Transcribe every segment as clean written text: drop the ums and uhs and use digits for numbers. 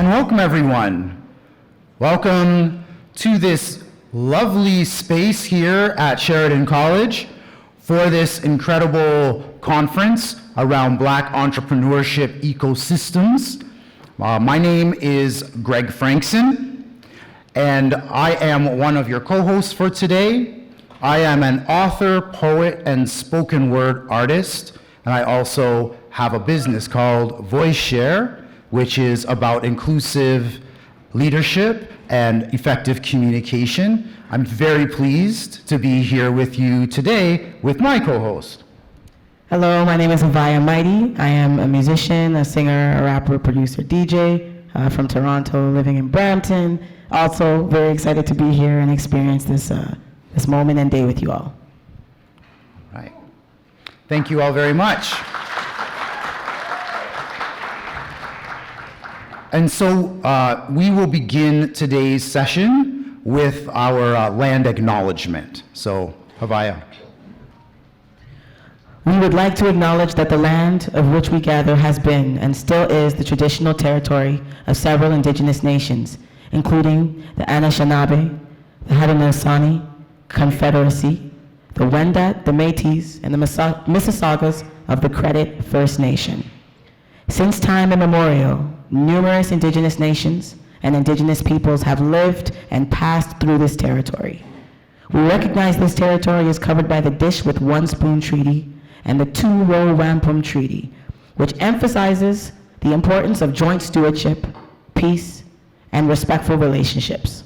and welcome everyone. Welcome to this lovely space here at Sheridan College for this incredible conference around Black entrepreneurship ecosystems. My name is Greg Frankson, and I am one of your co-hosts for today. I am an author, poet, and spoken word artist, and I also have a business called Voice Share, which is about inclusive leadership and effective communication. I'm very pleased to be here with you today with my co-host. Hello, my name is Avaya Mighty. I am a musician, a singer, a rapper, producer, DJ from Toronto, living in Brampton. Also very excited to be here and experience this moment and day with you all. All right. Thank you all very much. And so we will begin today's session with our land acknowledgement. So, Havaya. We would like to acknowledge that the land of which we gather has been and still is the traditional territory of several indigenous nations, including the Anishinaabe, the Haudenosaunee Confederacy, the Wendat, the Métis, and the Mississaugas of the Credit First Nation. Since time immemorial, numerous indigenous nations and indigenous peoples have lived and passed through this territory. We recognize this territory is covered by the Dish with One Spoon Treaty and the Two-Row Wampum Treaty, which emphasizes the importance of joint stewardship, peace, and respectful relationships.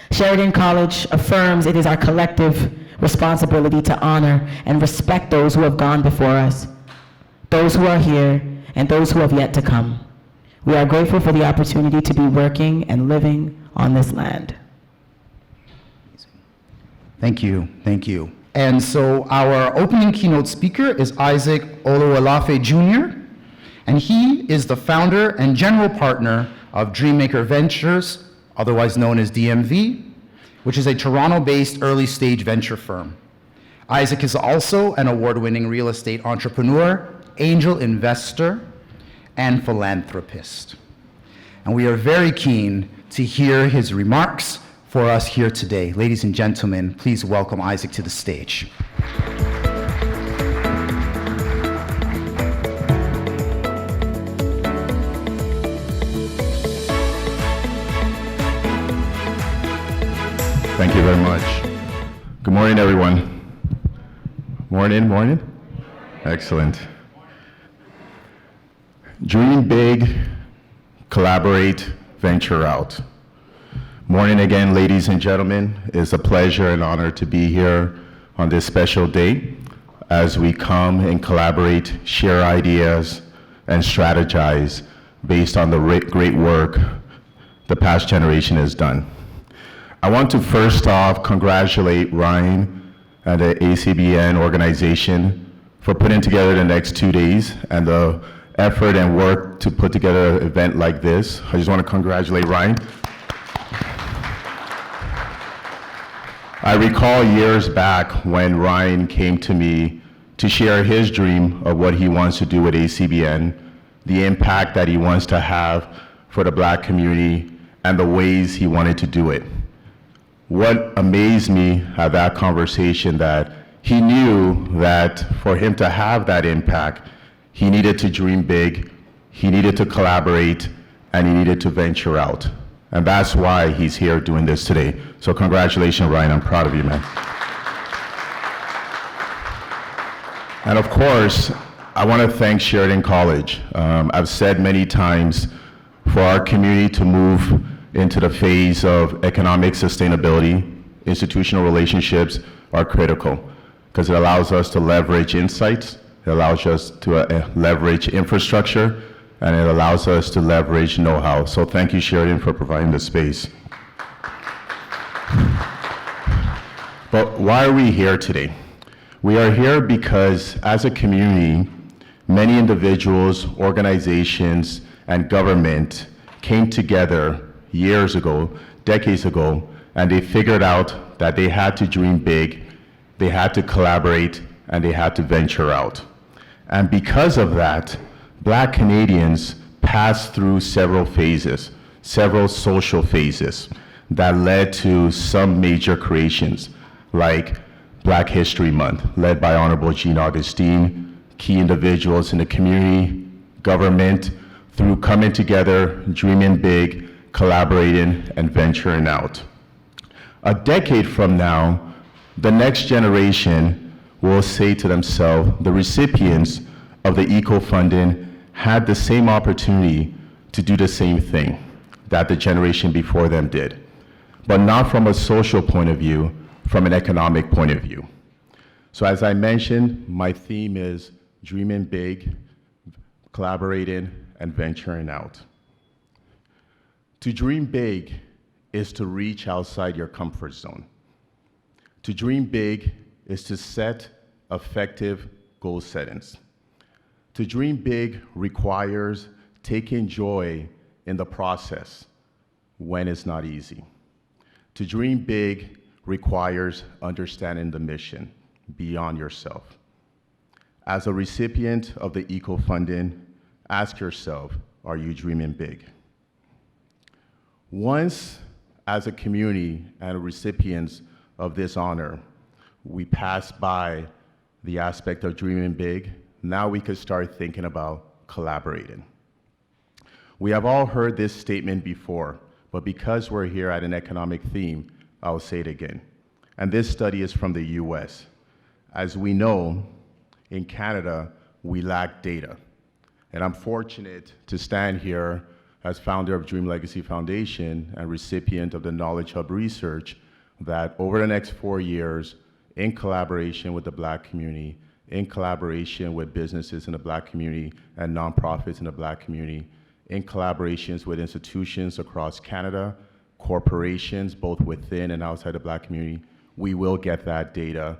Sheridan College affirms it is our collective responsibility to honor and respect those who have gone before us, those who are here, and those who have yet to come. We are grateful for the opportunity to be working and living on this land. Thank you, thank you. And so our opening keynote speaker is Isaac Olowolafe Jr., and he is the founder and general partner of Dreammaker Ventures, otherwise known as DMV, which is a Toronto-based early-stage venture firm. Isaac is also an award-winning real estate entrepreneur, angel investor, and philanthropist. And we are very keen to hear his remarks for us here today. Ladies and gentlemen, please welcome Isaac to the stage. Thank you very much. Good morning, everyone. Morning? Excellent. Dream big, collaborate, venture out. Morning again, ladies and gentlemen. It's a pleasure and honor to be here on this special day as we come and collaborate, share ideas, and strategize based on the great work the past generation has done. I want to first off congratulate Ryan and the ACBN organization for putting together the next 2 days and the effort and work to put together an event like this. I just want to congratulate Ryan. I recall years back when Ryan came to me to share his dream of what he wants to do with ACBN, the impact that he wants to have for the Black community, and the ways he wanted to do it. What amazed me at that conversation that he knew that for him to have that impact, he needed to dream big, he needed to collaborate, and he needed to venture out. And that's why he's here doing this today. So congratulations, Ryan, I'm proud of you, man. And of course, I want to thank Sheridan College. I've said many times, for our community to move into the phase of economic sustainability, institutional relationships are critical because it allows us to leverage insights, it allows us to leverage infrastructure, and it allows us to leverage know-how. So thank you, Sheridan, for providing the space. But why are we here today? We are here because as a community, many individuals, organizations, and government came together years ago, decades ago, and they figured out that they had to dream big, they had to collaborate, and they had to venture out. And because of that, Black Canadians passed through several phases, several social phases that led to some major creations, like Black History Month, led by Honorable Jean Augustine, key individuals in the community, government, through coming together, dreaming big, collaborating, and venturing out. A decade from now, the next generation will say to themselves, the recipients of the eco funding had the same opportunity to do the same thing that the generation before them did, but not from a social point of view, from an economic point of view. So as I mentioned, my theme is dreaming big, collaborating, and venturing out. To dream big is to reach outside your comfort zone. To dream big is to set effective goal settings. To dream big requires taking joy in the process when it's not easy. To dream big requires understanding the mission beyond yourself. As a recipient of the eco funding, ask yourself, are you dreaming big? Once, as a community and recipients of this honor, we pass by the aspect of dreaming big, now we could start thinking about collaborating. We have all heard this statement before, but because we're here at an economic theme, I'll say it again. And this study is from the US. As we know, in Canada, we lack data. And I'm fortunate to stand here as founder of Dream Legacy Foundation and recipient of the Knowledge Hub research that over the next 4 years, in collaboration with the Black community, in collaboration with businesses in the Black community and nonprofits in the Black community, in collaborations with institutions across Canada, corporations both within and outside the Black community, we will get that data,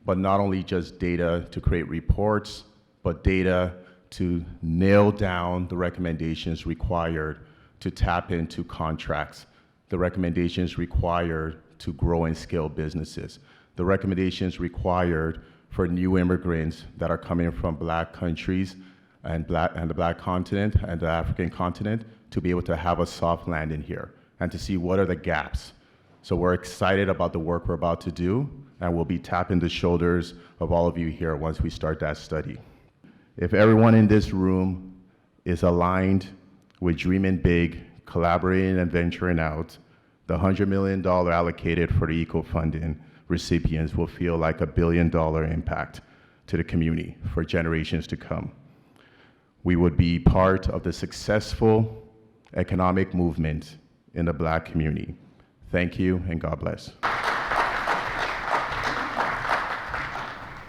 but not only just data to create reports, but data to nail down the recommendations required to tap into contracts, the recommendations required to grow and scale businesses, the recommendations required for new immigrants that are coming from Black countries and the Black continent and the African continent to be able to have a soft landing here and to see what are the gaps. So we're excited about the work we're about to do, and we'll be tapping the shoulders of all of you here once we start that study. If everyone in this room is aligned with dreaming big, collaborating and venturing out, the $100 million allocated for the eco funding recipients will feel like $1 billion impact to the community for generations to come. We would be part of the successful economic movement in the Black community. Thank you, and God bless.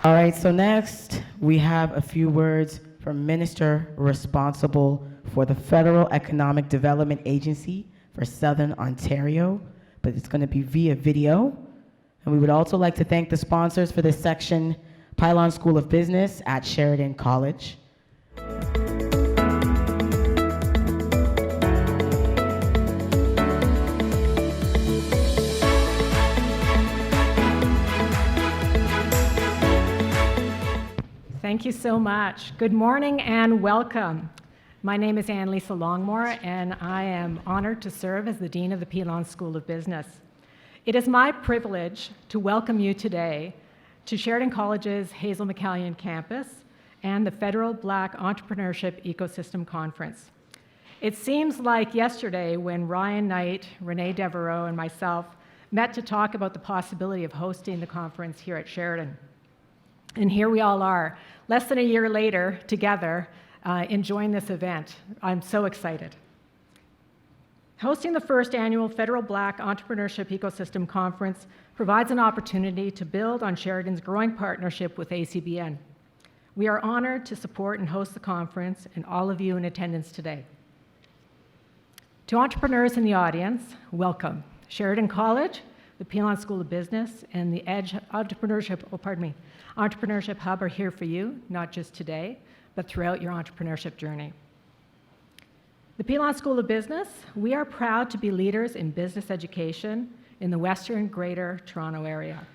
All right, so next we have a few words from Minister responsible for the Federal Economic Development Agency for Southern Ontario, but it's going to be via video. And we would also like to thank the sponsors for this section, Pylon School of Business at Sheridan College. Thank you so much. Good morning and welcome. My name is Anne-Lisa Longmore, and I am honored to serve as the Dean of the Pylon School of Business. It is my privilege to welcome you today to Sheridan College's Hazel McCallion campus and the Federal Black Entrepreneurship Ecosystem Conference. It seems like yesterday when Ryan Knight, Renee Devereaux, and myself met to talk about the possibility of hosting the conference here at Sheridan. And here we all are, less than a year later, together, enjoying this event. I'm so excited. Hosting the first annual Federal Black Entrepreneurship Ecosystem Conference provides an opportunity to build on Sheridan's growing partnership with ACBN. We are honored to support and host the conference and all of you in attendance today. To entrepreneurs in the audience, welcome. Sheridan College, the Pylon School of Business, and the Edge Entrepreneurship Hub are here for you, not just today, but throughout your entrepreneurship journey. The Pylon School of Business, we are proud to be leaders in business education in the Western Greater Toronto Area.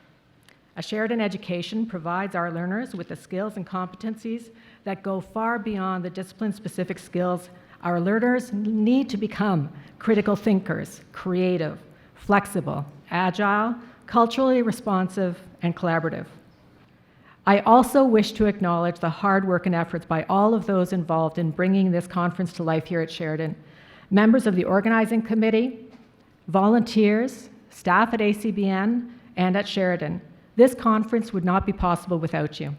A Sheridan education provides our learners with the skills and competencies that go far beyond the discipline-specific skills Our learners need to become critical thinkers, creative, flexible, agile, culturally responsive, and collaborative. I also wish to acknowledge the hard work and efforts by all of those involved in bringing this conference to life here at Sheridan. Members of the organizing committee, volunteers, staff at ACBN, and at Sheridan. This conference would not be possible without you.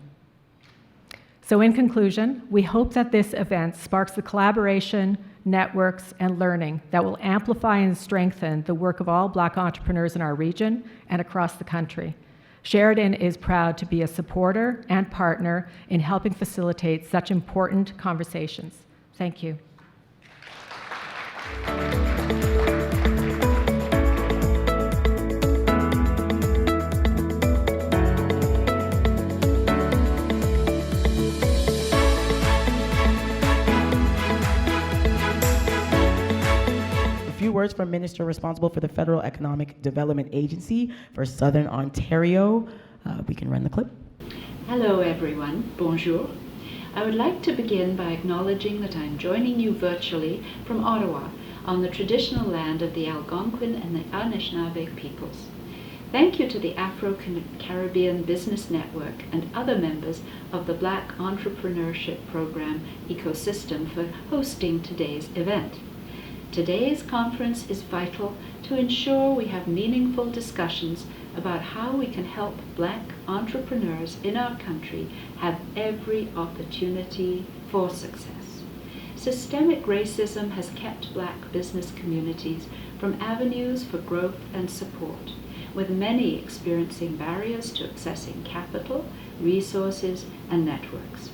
So in conclusion, we hope that this event sparks the collaboration, networks, and learning that will amplify and strengthen the work of all Black entrepreneurs in our region and across the country. Sheridan is proud to be a supporter and partner in helping facilitate such important conversations. Thank you. Words from Minister responsible for the Federal Economic Development Agency for Southern Ontario. We can run the clip. Hello everyone, bonjour. I would like to begin by acknowledging that I'm joining you virtually from Ottawa on the traditional land of the Algonquin and the Anishinaabe peoples. Thank you to the Afro-Caribbean Business Network and other members of the Black Entrepreneurship Program ecosystem for hosting today's event. Today's conference is vital to ensure we have meaningful discussions about how we can help Black entrepreneurs in our country have every opportunity for success. Systemic racism has kept Black business communities from avenues for growth and support, with many experiencing barriers to accessing capital, resources, and networks.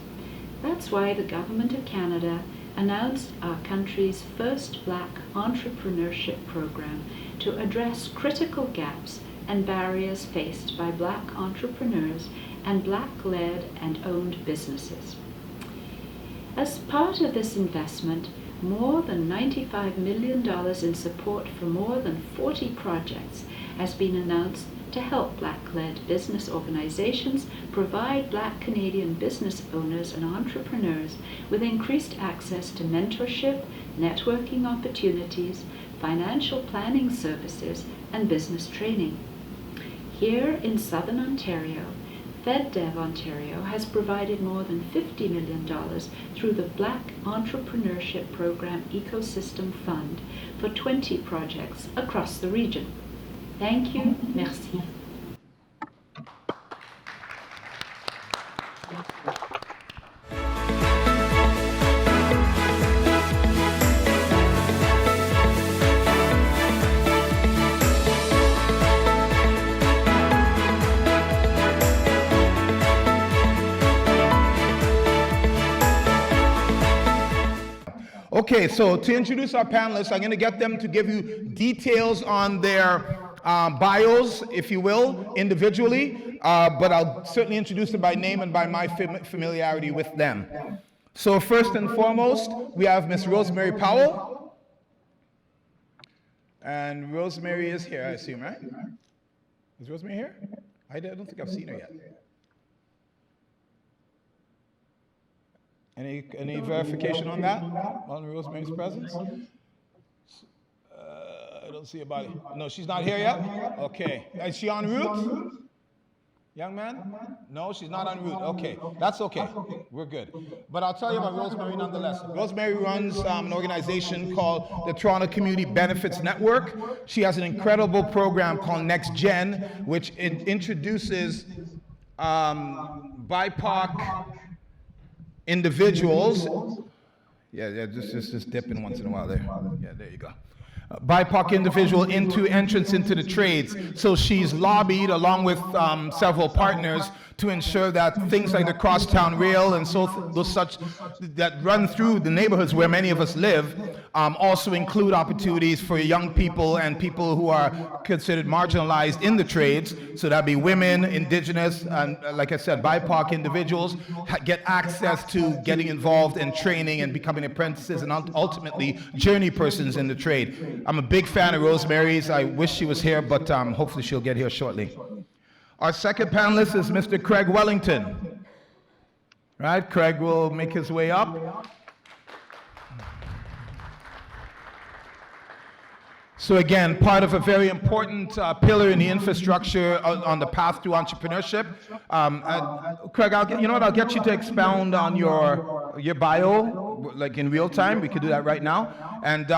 That's why the Government of Canada announced our country's first Black entrepreneurship program to address critical gaps and barriers faced by Black entrepreneurs and Black-led and owned businesses. As part of this investment, more than $95 million in support for more than 40 projects has been announced to help Black-led business organizations provide Black Canadian business owners and entrepreneurs with increased access to mentorship, networking opportunities, financial planning services, and business training. Here in Southern Ontario, FedDev Ontario has provided more than $50 million through the Black Entrepreneurship Program Ecosystem Fund for 20 projects across the region. Thank you. Merci. Okay, so to introduce our panelists, I'm going to get them to give you details on their bios, if you will, individually, but I'll certainly introduce them by name and by my familiarity with them. So first and foremost, we have Miss Rosemary Powell. And Rosemary is here, I assume, right? Is Rosemary here? I don't think I've seen her yet. Any verification on that, on Rosemary's presence? I don't see a body. No, she's not here yet? Okay. Is she en route? Young man? No, she's not en route. Okay, that's okay. We're good. But I'll tell you about Rosemary nonetheless. Rosemary runs an organization called the Toronto Community Benefits Network. She has an incredible program called Next Gen, which introduces BIPOC individuals. Yeah, just dipping once in a while there. Yeah, there you go. BIPOC individual into entrance into the trades. So she's lobbied along with several partners to ensure that things like the crosstown rail and those such that run through the neighborhoods where many of us live also include opportunities for young people and people who are considered marginalized in the trades. So that'd be women, indigenous, and like I said, BIPOC individuals get access to getting involved in training and becoming apprentices and ultimately journey persons in the trade. I'm a big fan of Rosemary's. I wish she was here, but hopefully she'll get here shortly. Our second panelist is Mr. Craig Wellington. Right, Craig will make his way up. So again, part of a very important pillar in the infrastructure on the path to entrepreneurship. Craig, I'll get you to expound on your bio, like in real time. We could do that right now. And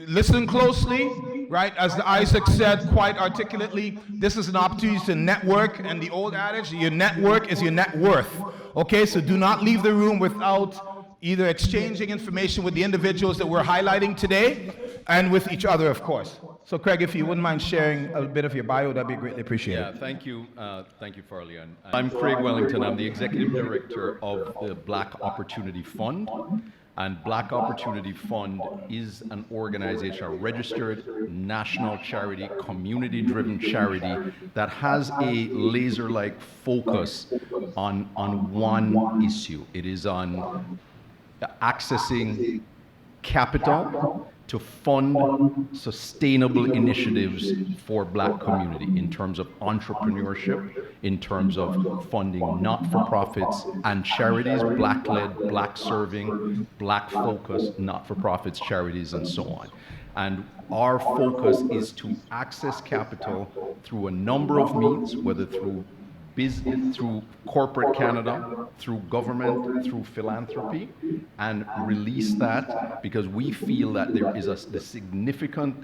listen closely, right? As Isaac said quite articulately, this is an opportunity to network, and the old adage, your network is your net worth. Okay, so do not leave the room without either exchanging information with the individuals that we're highlighting today and with each other, of course. So Craig, if you wouldn't mind sharing a bit of your bio, that'd be greatly appreciated. Yeah, thank you, Farley. I'm Craig Wellington. I'm the Executive Director of the Black Opportunity Fund. And Black Opportunity Fund is an organization, a registered national charity, community-driven charity that has a laser-like focus on one issue. It is on accessing capital to fund sustainable initiatives for Black community in terms of entrepreneurship, in terms of funding not-for-profits and charities, Black-led, Black-serving, Black-focused not-for-profits, charities, and so on. And our focus is to access capital through a number of means, whether through business, through corporate Canada, through government, through philanthropy, and release that because we feel that there is the significant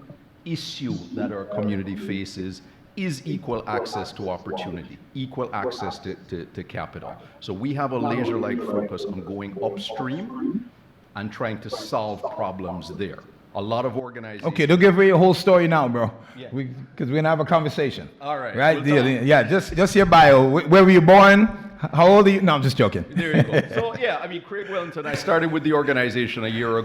issue that our community faces is equal access to opportunity, equal access to capital. So we have a laser-like focus on going upstream and trying to solve problems there. A lot of organizations. Okay, don't give me your whole story now, bro. Yeah. Because we're gonna have a conversation. All right. Right? We'll Yeah, just your bio. Where were you born? How old are you? No, I'm just joking. There you go. So yeah, I mean, Craig Wellington. I started with the organization a year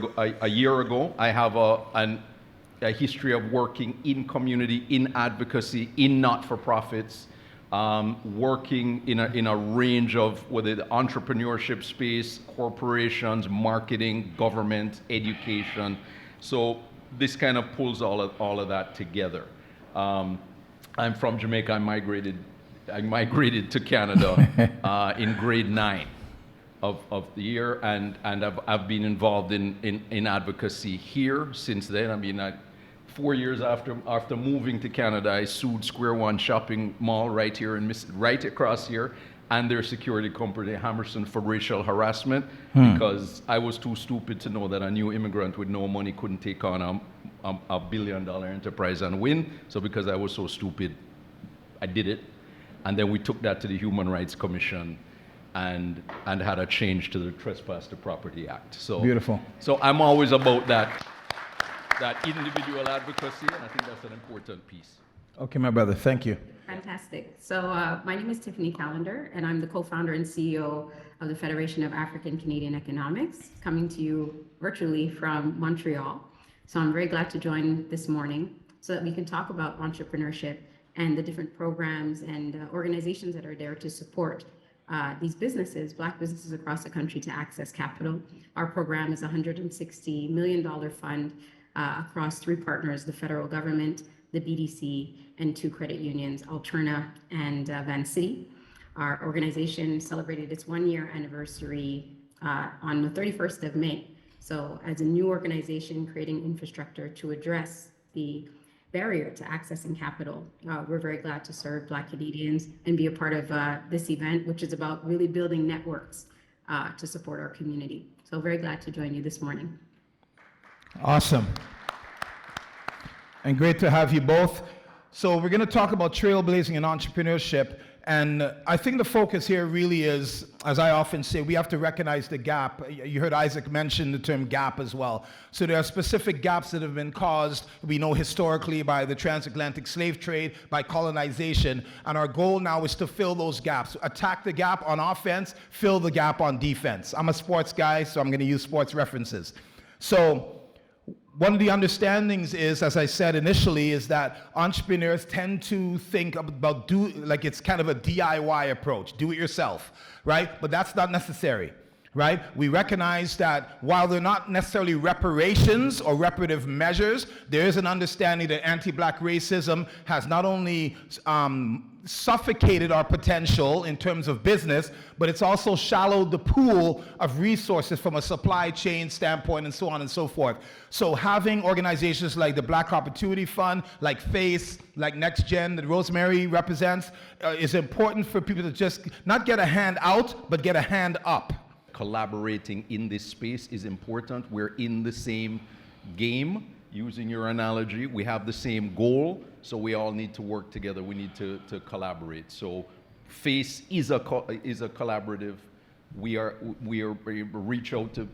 ago. I have a history of working in community, in advocacy, in not-for-profits, working in a range of whether the entrepreneurship space, corporations, marketing, government, education. So this kind of pulls all of that together. I'm from Jamaica. I migrated to Canada in grade 9 of the year, and I've been involved in advocacy here since then. I mean, 4 years after moving to Canada, I sued Square One Shopping Mall right here right across here, and their security company, Hammerson, for racial harassment because I was too stupid to know that a new immigrant with no money couldn't take on a billion-dollar enterprise and win. So because I was so stupid, I did it. And then we took that to the Human Rights Commission and had a change to the Trespass to Property Act. So Beautiful. So I'm always about that individual advocacy, and I think that's an important piece. Okay, my brother, thank you. Fantastic. So my name is Tiffany Callender, and I'm the co-founder and CEO of the Federation of African Canadian Economics, coming to you virtually from Montreal. So I'm very glad to join this morning so that we can talk about entrepreneurship and the different programs and organizations that are there to support these businesses, Black businesses across the country, to access capital. Our program is a $160 million fund across 3 partners, the federal government, the BDC, and 2 credit unions, Alterna and Van City. Our organization celebrated its 1-year anniversary on the 31st of May. So as a new organization creating infrastructure to address the barrier to accessing capital, we're very glad to serve Black Canadians and be a part of this event, which is about really building networks to support our community. So very glad to join you this morning. Awesome. And great to have you both. So we're going to talk about trailblazing and entrepreneurship. And I think the focus here really is, as I often say, we have to recognize the gap. You heard Isaac mention the term gap as well. So there are specific gaps that have been caused, we know historically, by the transatlantic slave trade, by colonization. And our goal now is to fill those gaps. Attack the gap on offense, fill the gap on defense. I'm a sports guy, so I'm going to use sports references. So one of the understandings is, as I said initially, is that entrepreneurs tend to think about like it's kind of a DIY approach, do it yourself, right? But that's not necessary. right? We recognize that while they're not necessarily reparations or reparative measures, there is an understanding that anti-black racism has not only suffocated our potential in terms of business, but it's also shallowed the pool of resources from a supply chain standpoint and so on and so forth. So having organizations like the Black Opportunity Fund, like FACE, like Next Gen that Rosemary represents, is important for people to just not get a hand out, but get a hand up. Collaborating in this space is important. We're in the same game. Using your analogy, we have the same goal, so we all need to work together. We need to collaborate. So FACE is a collaborative. We reach out to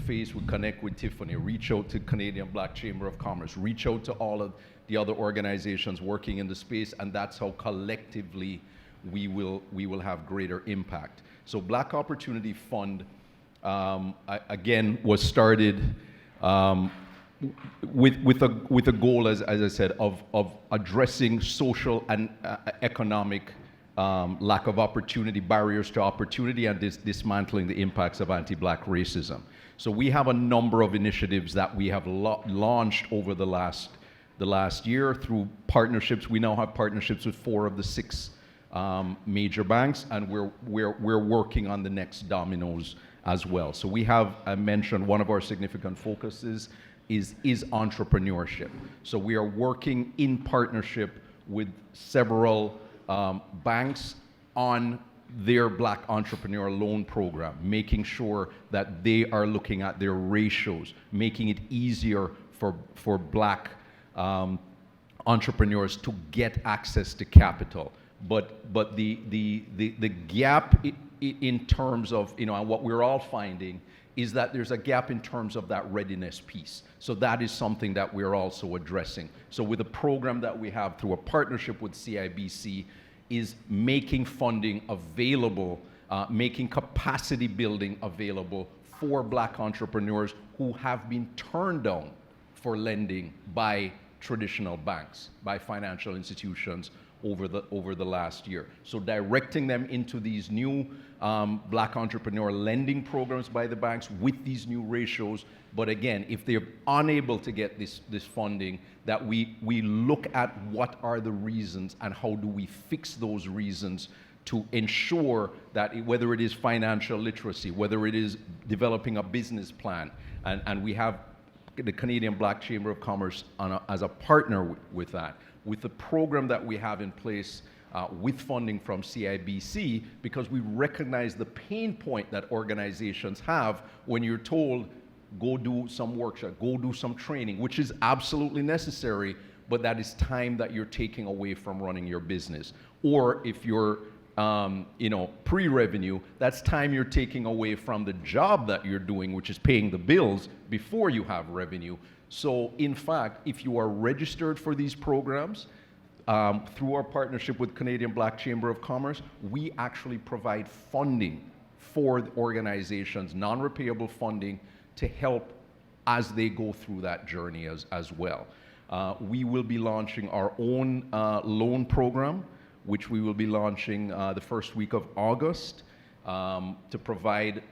FACE, we connect with Tiffany, reach out to Canadian Black Chamber of Commerce, reach out to all of the other organizations working in the space, and that's how collectively we will have greater impact. So Black Opportunity Fund, again, was started with a goal, as I said, of addressing social and economic lack of opportunity, barriers to opportunity, and dismantling the impacts of anti-black racism. So we have a number of initiatives that we have launched over the last year through partnerships. We now have partnerships with 4 of the 6 major banks, and we're working on the next dominoes as well. So we have, I mentioned, one of our significant focuses is entrepreneurship. So we are working in partnership with several banks on their Black Entrepreneur Loan Program, making sure that they are looking at their ratios, making it easier for Black entrepreneurs to get access to capital. But the gap in terms of, and what we're all finding is that there's a gap in terms of that readiness piece. So that is something that we're also addressing. So with a program that we have through a partnership with CIBC is making funding available, making capacity building available for Black entrepreneurs who have been turned down for lending by traditional banks, by financial institutions over the last year. So directing them into these new Black entrepreneur lending programs by the banks with these new ratios. But again, if they're unable to get this funding, that we look at what are the reasons and how do we fix those reasons to ensure that whether it is financial literacy, whether it is developing a business plan, and we have the Canadian Black Chamber of Commerce as a partner with that, with the program that we have in place with funding from CIBC, because we recognize the pain point that organizations have when you're told, go do some workshop, go do some training, which is absolutely necessary, but that is time that you're taking away from running your business. Or if you're pre-revenue, that's time you're taking away from the job that you're doing, which is paying the bills before you have revenue. So in fact, if you are registered for these programs, through our partnership with Canadian Black Chamber of Commerce, we actually provide funding for the organizations, non-repayable funding, to help as they go through that journey as well. We will be launching our own loan program, which we will be launching the first week of August, to provide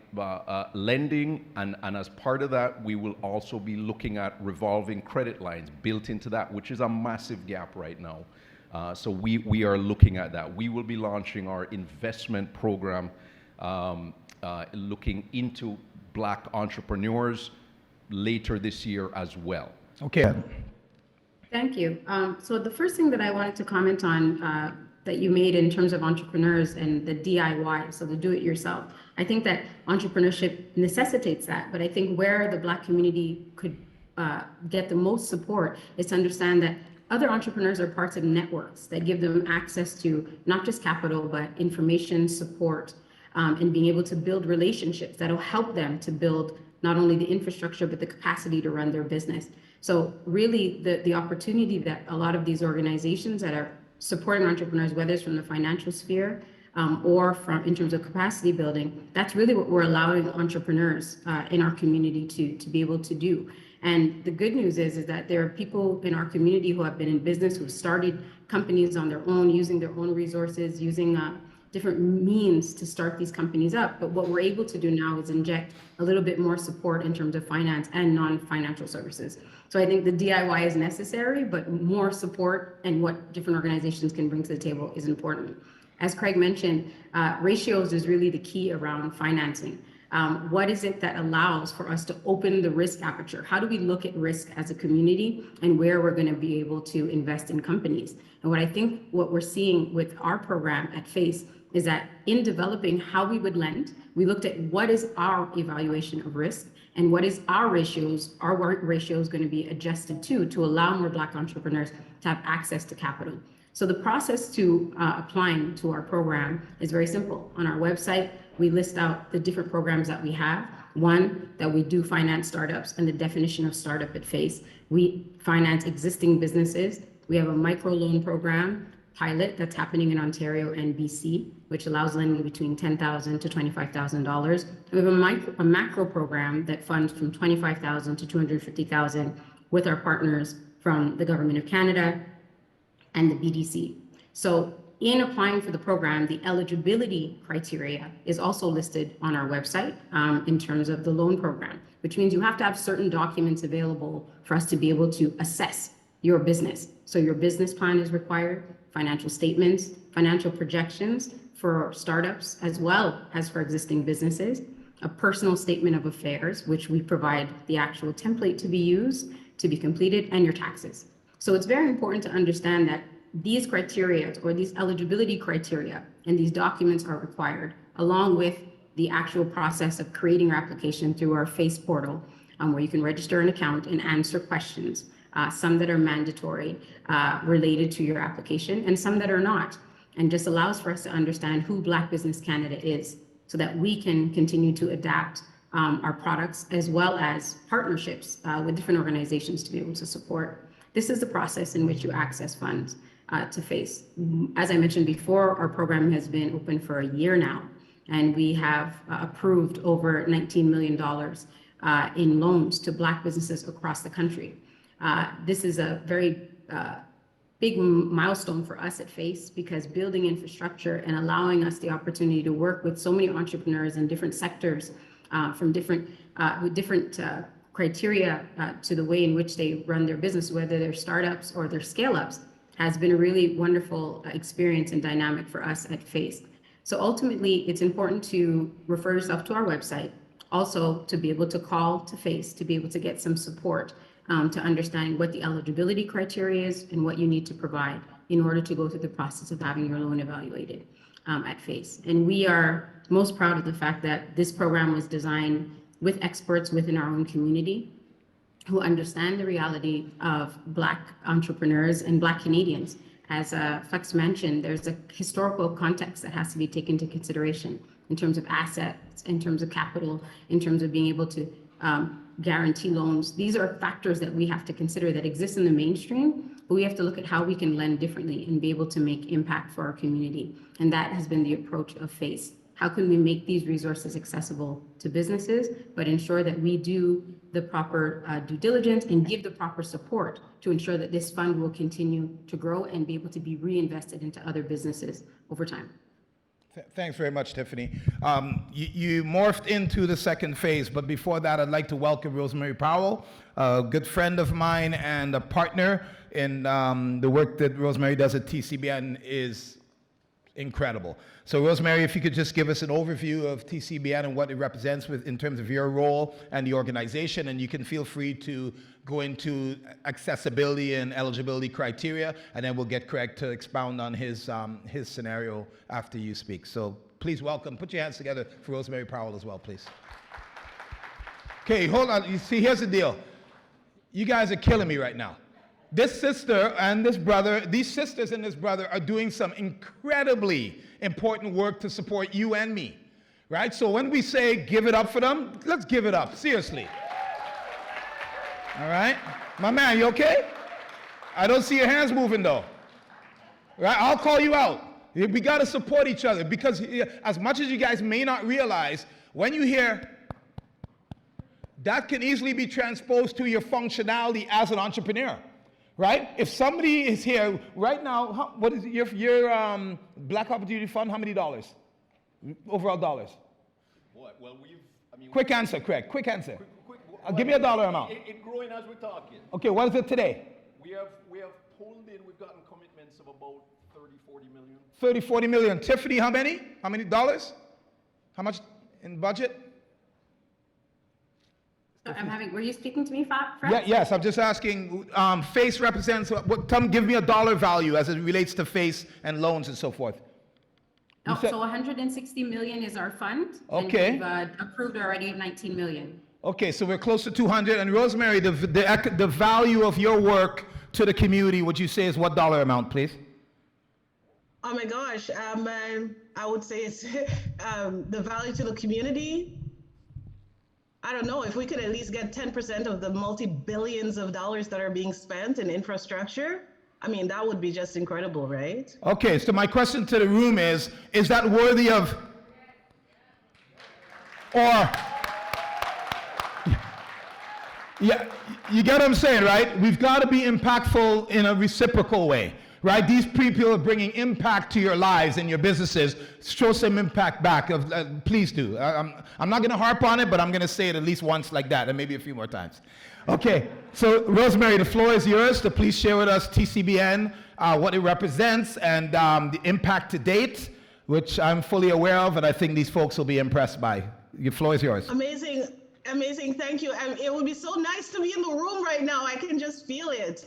lending, and as part of that, we will also be looking at revolving credit lines built into that, which is a massive gap right now. So we are looking at that. We will be launching our investment program, looking into Black entrepreneurs later this year as well. Okay. Thank you. So the first thing that I wanted to comment on that you made in terms of entrepreneurs and the DIY, so the do-it-yourself. I think that entrepreneurship necessitates that, but I think where the Black community could get the most support is to understand that other entrepreneurs are parts of networks that give them access to not just capital, but information, support, and being able to build relationships that'll help them to build not only the infrastructure, but the capacity to run their business. So really the opportunity that a lot of these organizations that are supporting entrepreneurs, whether it's from the financial sphere or from in terms of capacity building, that's really what we're allowing entrepreneurs in our community to be able to do. And the good news is that there are people in our community who have been in business, who've started companies on their own, using their own resources, using different means to start these companies up. But what we're able to do now is inject a little bit more support in terms of finance and non-financial services. So I think the DIY is necessary, but more support and what different organizations can bring to the table is important. As Craig mentioned, ratios is really the key around financing. What is it that allows for us to open the risk aperture? How do we look at risk as a community and where we're going to be able to invest in companies? And what we're seeing with our program at FACE is that in developing how we would lend, we looked at what is our evaluation of risk and what is our ratios going to be adjusted to allow more Black entrepreneurs to have access to capital. So the process to applying to our program is very simple. On our website, we list out the different programs that we have. One, that we do finance startups, and the definition of startup at FACE. We finance existing businesses. We have a microloan program pilot that's happening in Ontario and BC, which allows lending between $10,000 to $25,000. We have a macro program that funds from $25,000 to $250,000 with our partners from the Government of Canada and the BDC. So in applying for the program, the eligibility criteria is also listed on our website in terms of the loan program, which means you have to have certain documents available for us to be able to assess your business. So your business plan is required, financial statements, financial projections for startups, as well as for existing businesses, a personal statement of affairs, which we provide the actual template to be used, to be completed, and your taxes. So it's very important to understand that these criteria or these eligibility criteria and these documents are required, along with the actual process of creating your application through our FACE portal, where you can register an account and answer questions, some that are mandatory related to your application and some that are not, and just allows for us to understand who Black Business Canada is so that we can continue to adapt our products as well as partnerships with different organizations to be able to support. This is the process in which you access funds to FACE. As I mentioned before, our program has been open for a year now, and we have approved over $19 million in loans to Black businesses across the country. This is a very big milestone for us at FACE, because building infrastructure and allowing us the opportunity to work with so many entrepreneurs in different sectors from different with different criteria to the way in which they run their business, whether they're startups or they're scale-ups, has been a really wonderful experience and dynamic for us at FACE. So ultimately, it's important to refer yourself to our website, also to be able to call to FACE, to be able to get some support to understand what the eligibility criteria is and what you need to provide in order to go through the process of having your loan evaluated at FACE. And we are most proud of the fact that this program was designed with experts within our own community who understand the reality of Black entrepreneurs and Black Canadians. As Flex mentioned, there's a historical context that has to be taken into consideration in terms of assets, in terms of capital, in terms of being able to guarantee loans. These are factors that we have to consider that exist in the mainstream, but we have to look at how we can lend differently and be able to make impact for our community. And that has been the approach of FACE. How can we make these resources accessible to businesses, but ensure that we do the proper due diligence and give the proper support to ensure that this fund will continue to grow and be able to be reinvested into other businesses over time. Thanks very much, Tiffany. You morphed into the second phase, but before that, I'd like to welcome Rosemary Powell, a good friend of mine and a partner in the work that Rosemary does at TCBN is incredible. So Rosemary, if you could just give us an overview of TCBN and what it represents in terms of your role and the organization, and you can feel free to go into accessibility and eligibility criteria, and then we'll get Craig to expound on his scenario after you speak. So please welcome, put your hands together for Rosemary Powell as well, please. Okay, hold on. You see, here's the deal. You guys are killing me right now. This sister and this brother, these sisters and this brother are doing some incredibly important work to support you and me, right? So when we say give it up for them, let's give it up, seriously. All right? My man, you okay? I don't see your hands moving though. Right? I'll call you out. We got to support each other, because as much as you guys may not realize, when you hear, that can easily be transposed to your functionality as an entrepreneur. right? If somebody is here right now, what is your Black Opportunity Fund? How many dollars? Overall dollars? Well, Quick answer, Craig. Quick answer. Give me a dollar amount. It's growing as we're talking. Okay, what is it today? We have pulled in, we've gotten commitments of about 30, 40 million. 30, 40 million. Tiffany, how many? How many dollars? How much in budget? Were you speaking to me, Fred? Yes, I'm just asking. FACE represents, give me a dollar value as it relates to FACE and loans and so forth. So 160 million is our fund. Okay. And we've approved already 19 million. Okay, so we're close to 200. And Rosemary, the value of your work to the community, would you say is what dollar amount, please? Oh my gosh, I would say it's the value to the community. I don't know, if we could at least get 10% of the multi-billions of dollars that are being spent in infrastructure, I mean, that would be just incredible, right? Okay, so my question to the room is that worthy of, or, yeah, you get what I'm saying, right? We've got to be impactful in a reciprocal way, right? These people are bringing impact to your lives and your businesses. Show some impact back. Please do. I'm not going to harp on it, but I'm going to say it at least once like that, and maybe a few more times. Okay, so Rosemary, the floor is yours to please share with us TCBN, what it represents, and the impact to date, which I'm fully aware of, and I think these folks will be impressed by. Your floor is yours. Amazing. Amazing, thank you. And it would be so nice to be in the room right now. I can just feel it.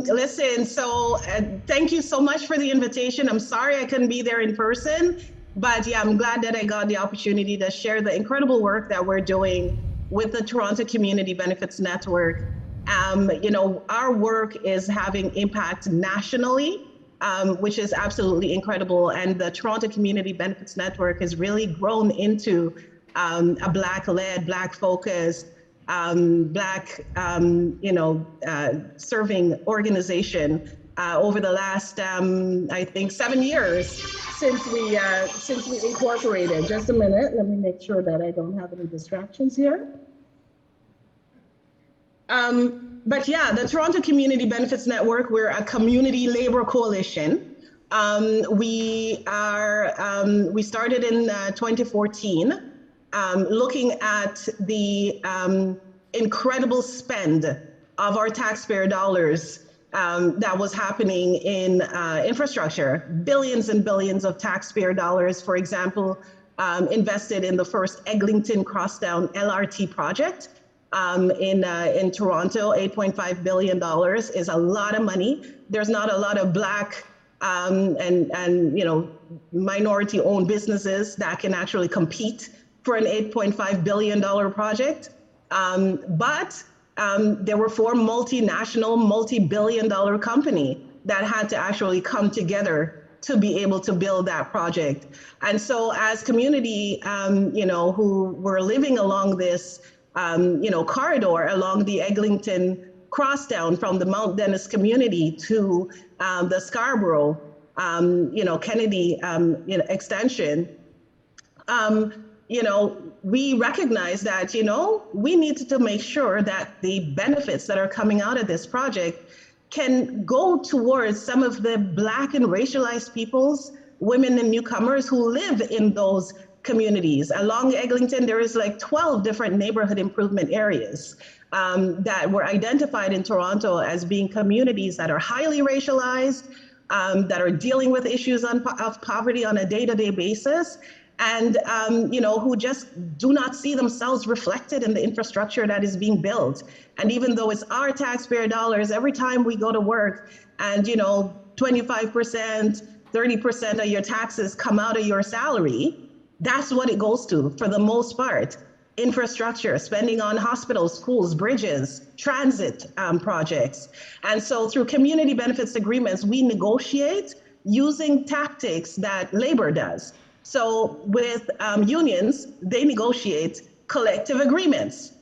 Listen, so thank you so much for the invitation. I'm sorry I couldn't be there in person, but yeah, I'm glad that I got the opportunity to share the incredible work that we're doing with the Toronto Community Benefits Network. Our work is having impact nationally, which is absolutely incredible. And the Toronto Community Benefits Network has really grown into a Black-led, Black-focused, serving organization over the last, I think, 7 years since we incorporated. Just a minute, let me make sure that I don't have any distractions here. But yeah, the Toronto Community Benefits Network, we're a community labor coalition. We started in 2014. Looking at the incredible spend of our taxpayer dollars that was happening in infrastructure, billions and billions of taxpayer dollars, for example, invested in the first Eglinton Crosstown LRT project in Toronto. $8.5 billion is a lot of money. There's not a lot of Black and minority-owned businesses that can actually compete for an $8.5 billion project. But there were 4 multinational, multi-billion-dollar companies that had to actually come together to be able to build that project. And so as community, who were living along this, corridor along the Eglinton Crosstown from the Mount Dennis community to the Scarborough, Kennedy, extension, we recognize that, we needed to make sure that the benefits that are coming out of this project can go towards some of the Black and racialized peoples, women and newcomers who live in those communities. Along Eglinton, there is like 12 different neighborhood improvement areas that were identified in Toronto as being communities that are highly racialized, that are dealing with issues of poverty on a day-to-day basis, and who just do not see themselves reflected in the infrastructure that is being built. And even though it's our taxpayer dollars, every time we go to work and 25%, 30% of your taxes come out of your salary, that's what it goes to for the most part. Infrastructure, spending on hospitals, schools, bridges, transit projects. And so through community benefits agreements, we negotiate using tactics that labor does. So with unions, they negotiate collective agreements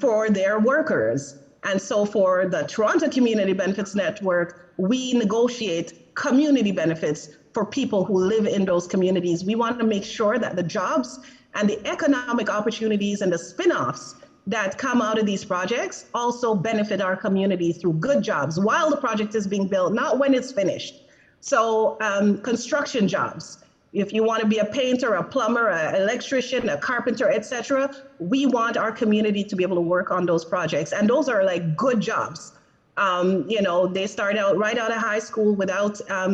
for their workers. And so for the Toronto Community Benefits Network, we negotiate community benefits for people who live in those communities. We want to make sure that the jobs and the economic opportunities and the spin-offs that come out of these projects also benefit our community through good jobs while the project is being built, not when it's finished. So construction jobs. If you want to be a painter, a plumber, an electrician, a carpenter, etc., we want our community to be able to work on those projects. And those are like good jobs. They start out right out of high school without, a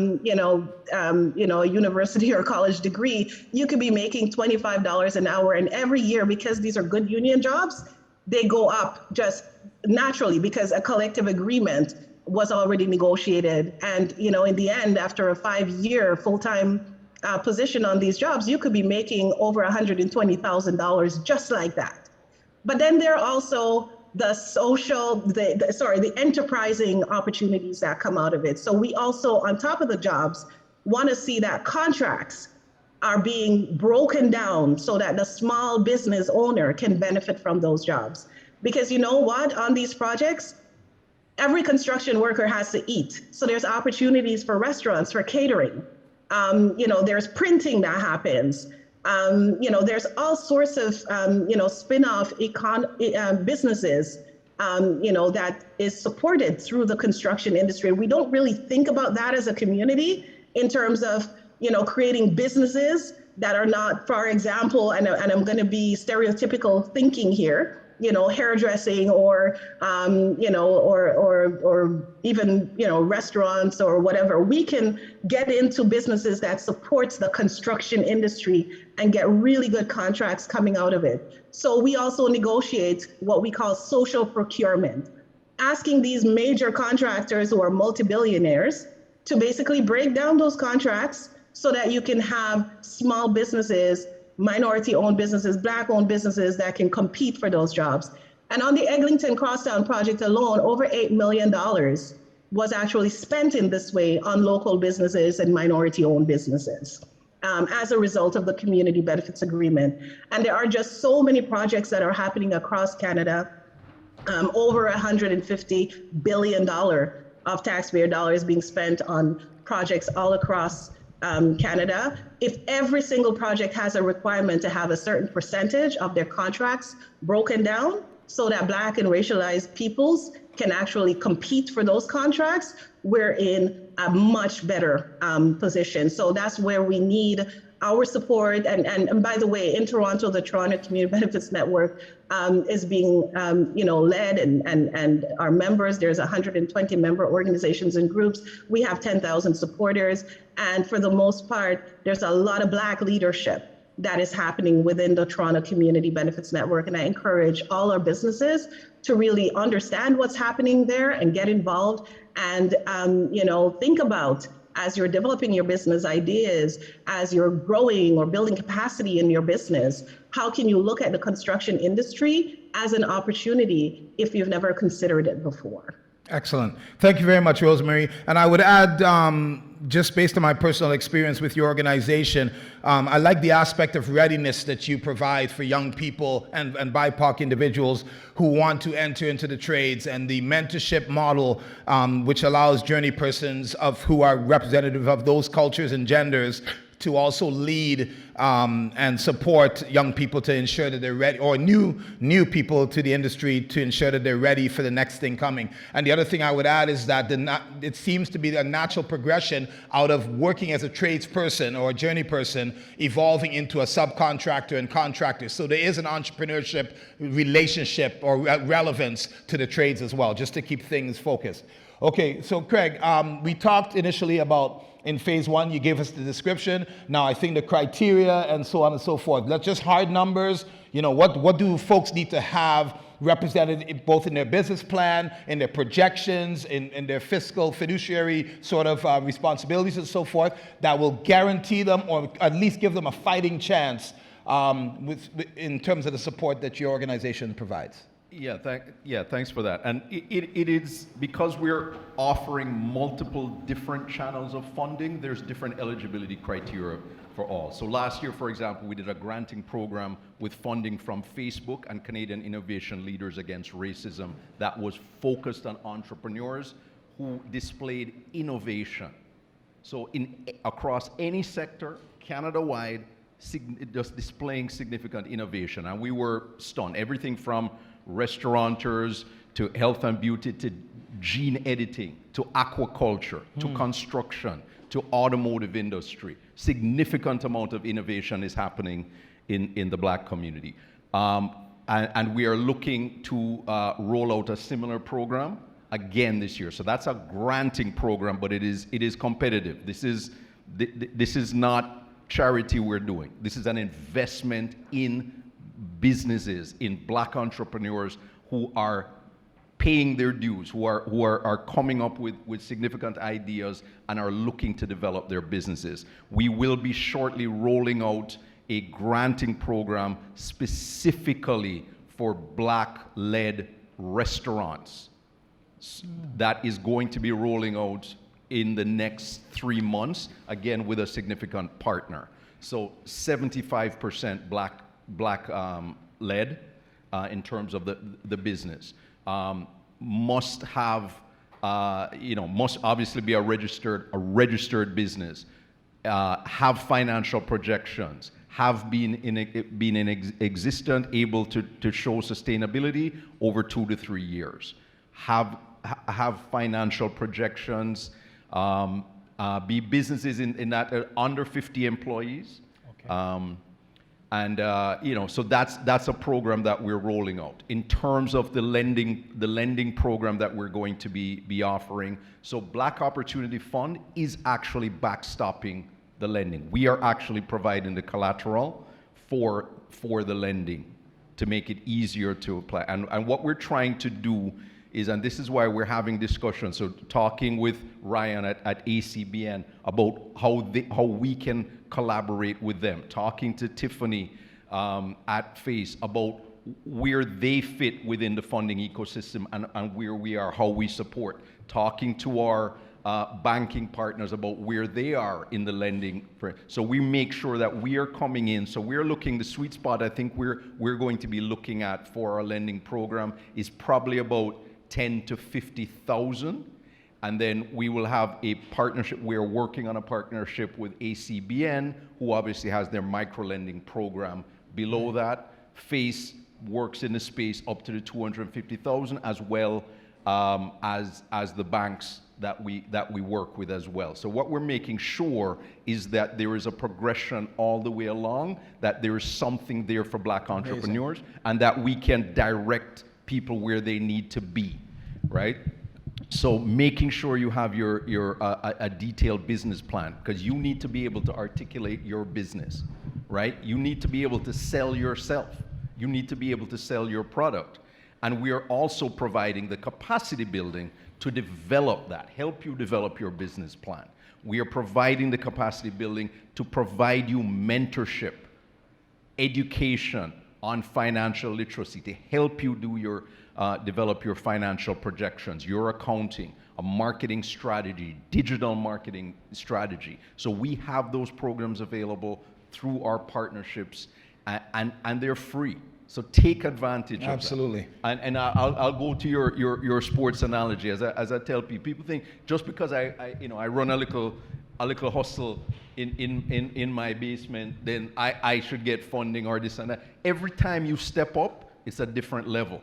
university or college degree. You could be making $25 an hour, and every year, because these are good union jobs, they go up just naturally because a collective agreement was already negotiated. And, in the end, after a 5-year full-time position on these jobs, you could be making over $120,000 just like that. But then there are also the enterprising opportunities that come out of it. So we also, on top of the jobs, want to see that contracts are being broken down so that the small business owner can benefit from those jobs. Because you know what, on these projects, every construction worker has to eat. So there's opportunities for restaurants, for catering. There's printing that happens. There's all sorts of, spin-off businesses, that is supported through the construction industry. We don't really think about that as a community in terms of, creating businesses that are not, for example, and I'm going to be stereotypical thinking here, hairdressing or even, restaurants or whatever. We can get into businesses that supports the construction industry and get really good contracts coming out of it. So we also negotiate what we call social procurement, asking these major contractors who are multi-billionaires to basically break down those contracts so that you can have small businesses, minority-owned businesses, Black-owned businesses that can compete for those jobs. And on the Eglinton Crosstown project alone, over $8 million was actually spent in this way on local businesses and minority-owned businesses as a result of the community benefits agreement. And there are just so many projects that are happening across Canada, over $150 billion of taxpayer dollars being spent on projects all across Canada. If every single project has a requirement to have a certain percentage of their contracts broken down so that Black and racialized peoples can actually compete for those contracts, we're in a much better position. So that's where we need our support. And by the way, in Toronto, the Toronto Community Benefits Network is being led and our members, there's 120 member organizations and groups. We have 10,000 supporters. And for the most part, there's a lot of Black leadership that is happening within the Toronto Community Benefits Network. And I encourage all our businesses to really understand what's happening there and get involved and, think about, as you're developing your business ideas, as you're growing or building capacity in your business, how can you look at the construction industry as an opportunity if you've never considered it before? Excellent. Thank you very much, Rosemary. And I would add, just based on my personal experience with your organization, I like the aspect of readiness that you provide for young people and BIPOC individuals who want to enter into the trades, and the mentorship model, which allows journey persons who are representative of those cultures and genders to also lead and support young people to ensure that they're ready, or new people to the industry to ensure that they're ready for the next thing coming. And the other thing I would add is that it seems to be a natural progression out of working as a tradesperson or a journey person, evolving into a subcontractor and contractor. So there is an entrepreneurship relationship or relevance to the trades as well, just to keep things focused. Okay, so Craig, we talked initially about, in phase one, you gave us the description. Now I think the criteria and so on and so forth. That's just hard numbers. What do folks need to have represented both in their business plan, in their projections, in their fiscal, fiduciary sort of responsibilities and so forth, that will guarantee them, or at least give them a fighting chance in terms of the support that your organization provides? Thanks for that. And it is because we're offering multiple different channels of funding, there's different eligibility criteria for all. So last year, for example, we did a granting program with funding from Facebook and Canadian Innovation Leaders Against Racism that was focused on entrepreneurs who displayed innovation. So across any sector, Canada-wide, just displaying significant innovation. And we were stunned. Everything from restaurateurs to health and beauty to gene editing to aquaculture to construction to automotive industry. Significant amount of innovation is happening in the Black community. And we are looking to roll out a similar program again this year. So that's a granting program, but it is competitive. This is not charity we're doing. This is an investment in businesses, in Black entrepreneurs who are paying their dues, who are coming up with significant ideas and are looking to develop their businesses. We will be shortly rolling out a granting program specifically for Black-led restaurants. That is going to be rolling out in the next 3 months, again with a significant partner. So 75% Black led in terms of the business. Must have, must obviously be a registered business, have financial projections, have been in existent, able to show sustainability over 2 to 3 years, have financial projections, be businesses in that under 50 employees. Okay. So that's a program that we're rolling out. In terms of the lending program that we're going to be offering, so Black Opportunity Fund is actually backstopping the lending. We are actually providing the collateral for the lending to make it easier to apply. And what we're trying to do is, and this is why we're having discussions, so talking with Ryan at ACBN about how we can collaborate with them, talking to Tiffany at FACE about where they fit within the funding ecosystem and where we are, how we support, talking to our banking partners about where they are in the lending. So we make sure that we are coming in. So we're looking, the sweet spot I think we're going to be looking at for our lending program is probably about 10 to 50,000. And then we will have a partnership. We're working on a partnership with ACBN, who obviously has their micro-lending program. Below that, FACE works in the space up to the 250,000, as well as the banks that we work with as well. So what we're making sure is that there is a progression all the way along, that there is something there for Black entrepreneurs, and that we can direct people where they need to be, right? So making sure you have a detailed business plan, because you need to be able to articulate your business, right? You need to be able to sell yourself. You need to be able to sell your product. And we are also providing the capacity building to develop that, help you develop your business plan. We are providing the capacity building to provide you mentorship, education on financial literacy, to help you do your develop your financial projections, your accounting, a marketing strategy, digital marketing strategy. So we have those programs available through our partnerships, and they're free. So take advantage of that. Absolutely. And I'll go to your sports analogy. As I tell people think just because I run a little hustle in my basement, then I should get funding or this and that. Every time you step up, it's a different level,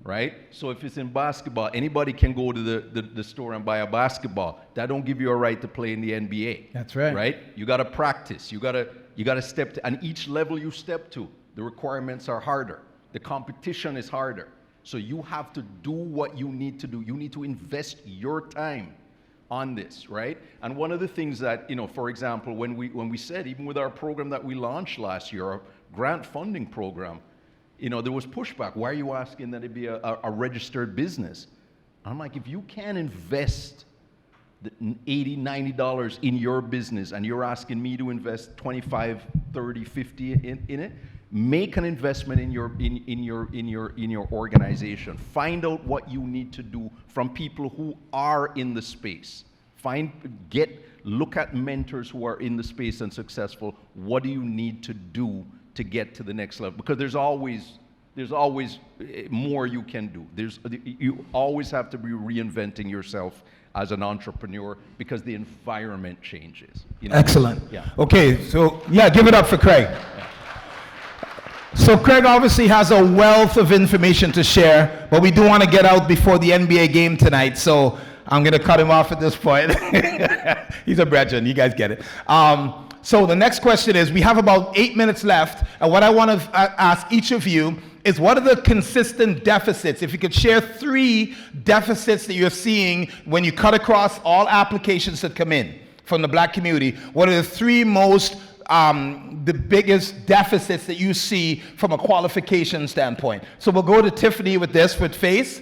right? So if it's in basketball, anybody can go to the store and buy a basketball. That don't give you a right to play in the NBA. That's right. Right? You got to practice. You got to step to, and each level you step to, the requirements are harder. The competition is harder. So you have to do what you need to do. You need to invest your time on this, right? And one of the things that, for example, when we said, even with our program that we launched last year, our grant funding program, there was pushback. Why are you asking that it be a registered business? I'm like, if you can invest the $80, $90 in your business and you're asking me to invest 25, 30, 50 in it, make an investment in your organization. Find out what you need to do from people who are in the space. Look at mentors who are in the space and successful. What do you need to do to get to the next level? Because there's always more you can do. You always have to be reinventing yourself as an entrepreneur because the environment changes. Excellent. Yeah. Okay, so give it up for Craig. Yeah. So Craig obviously has a wealth of information to share, but we do want to get out before the NBA game tonight, so I'm going to cut him off at this point. He's a brethren, you guys get it. So the next question is, we have about 8 minutes left, and what I want to ask each of you is, what are the consistent deficits? If you could share 3 deficits that you're seeing when you cut across all applications that come in from the Black community, what are the 3 most, the biggest deficits that you see from a qualification standpoint? So we'll go to Tiffany with this, with FACE.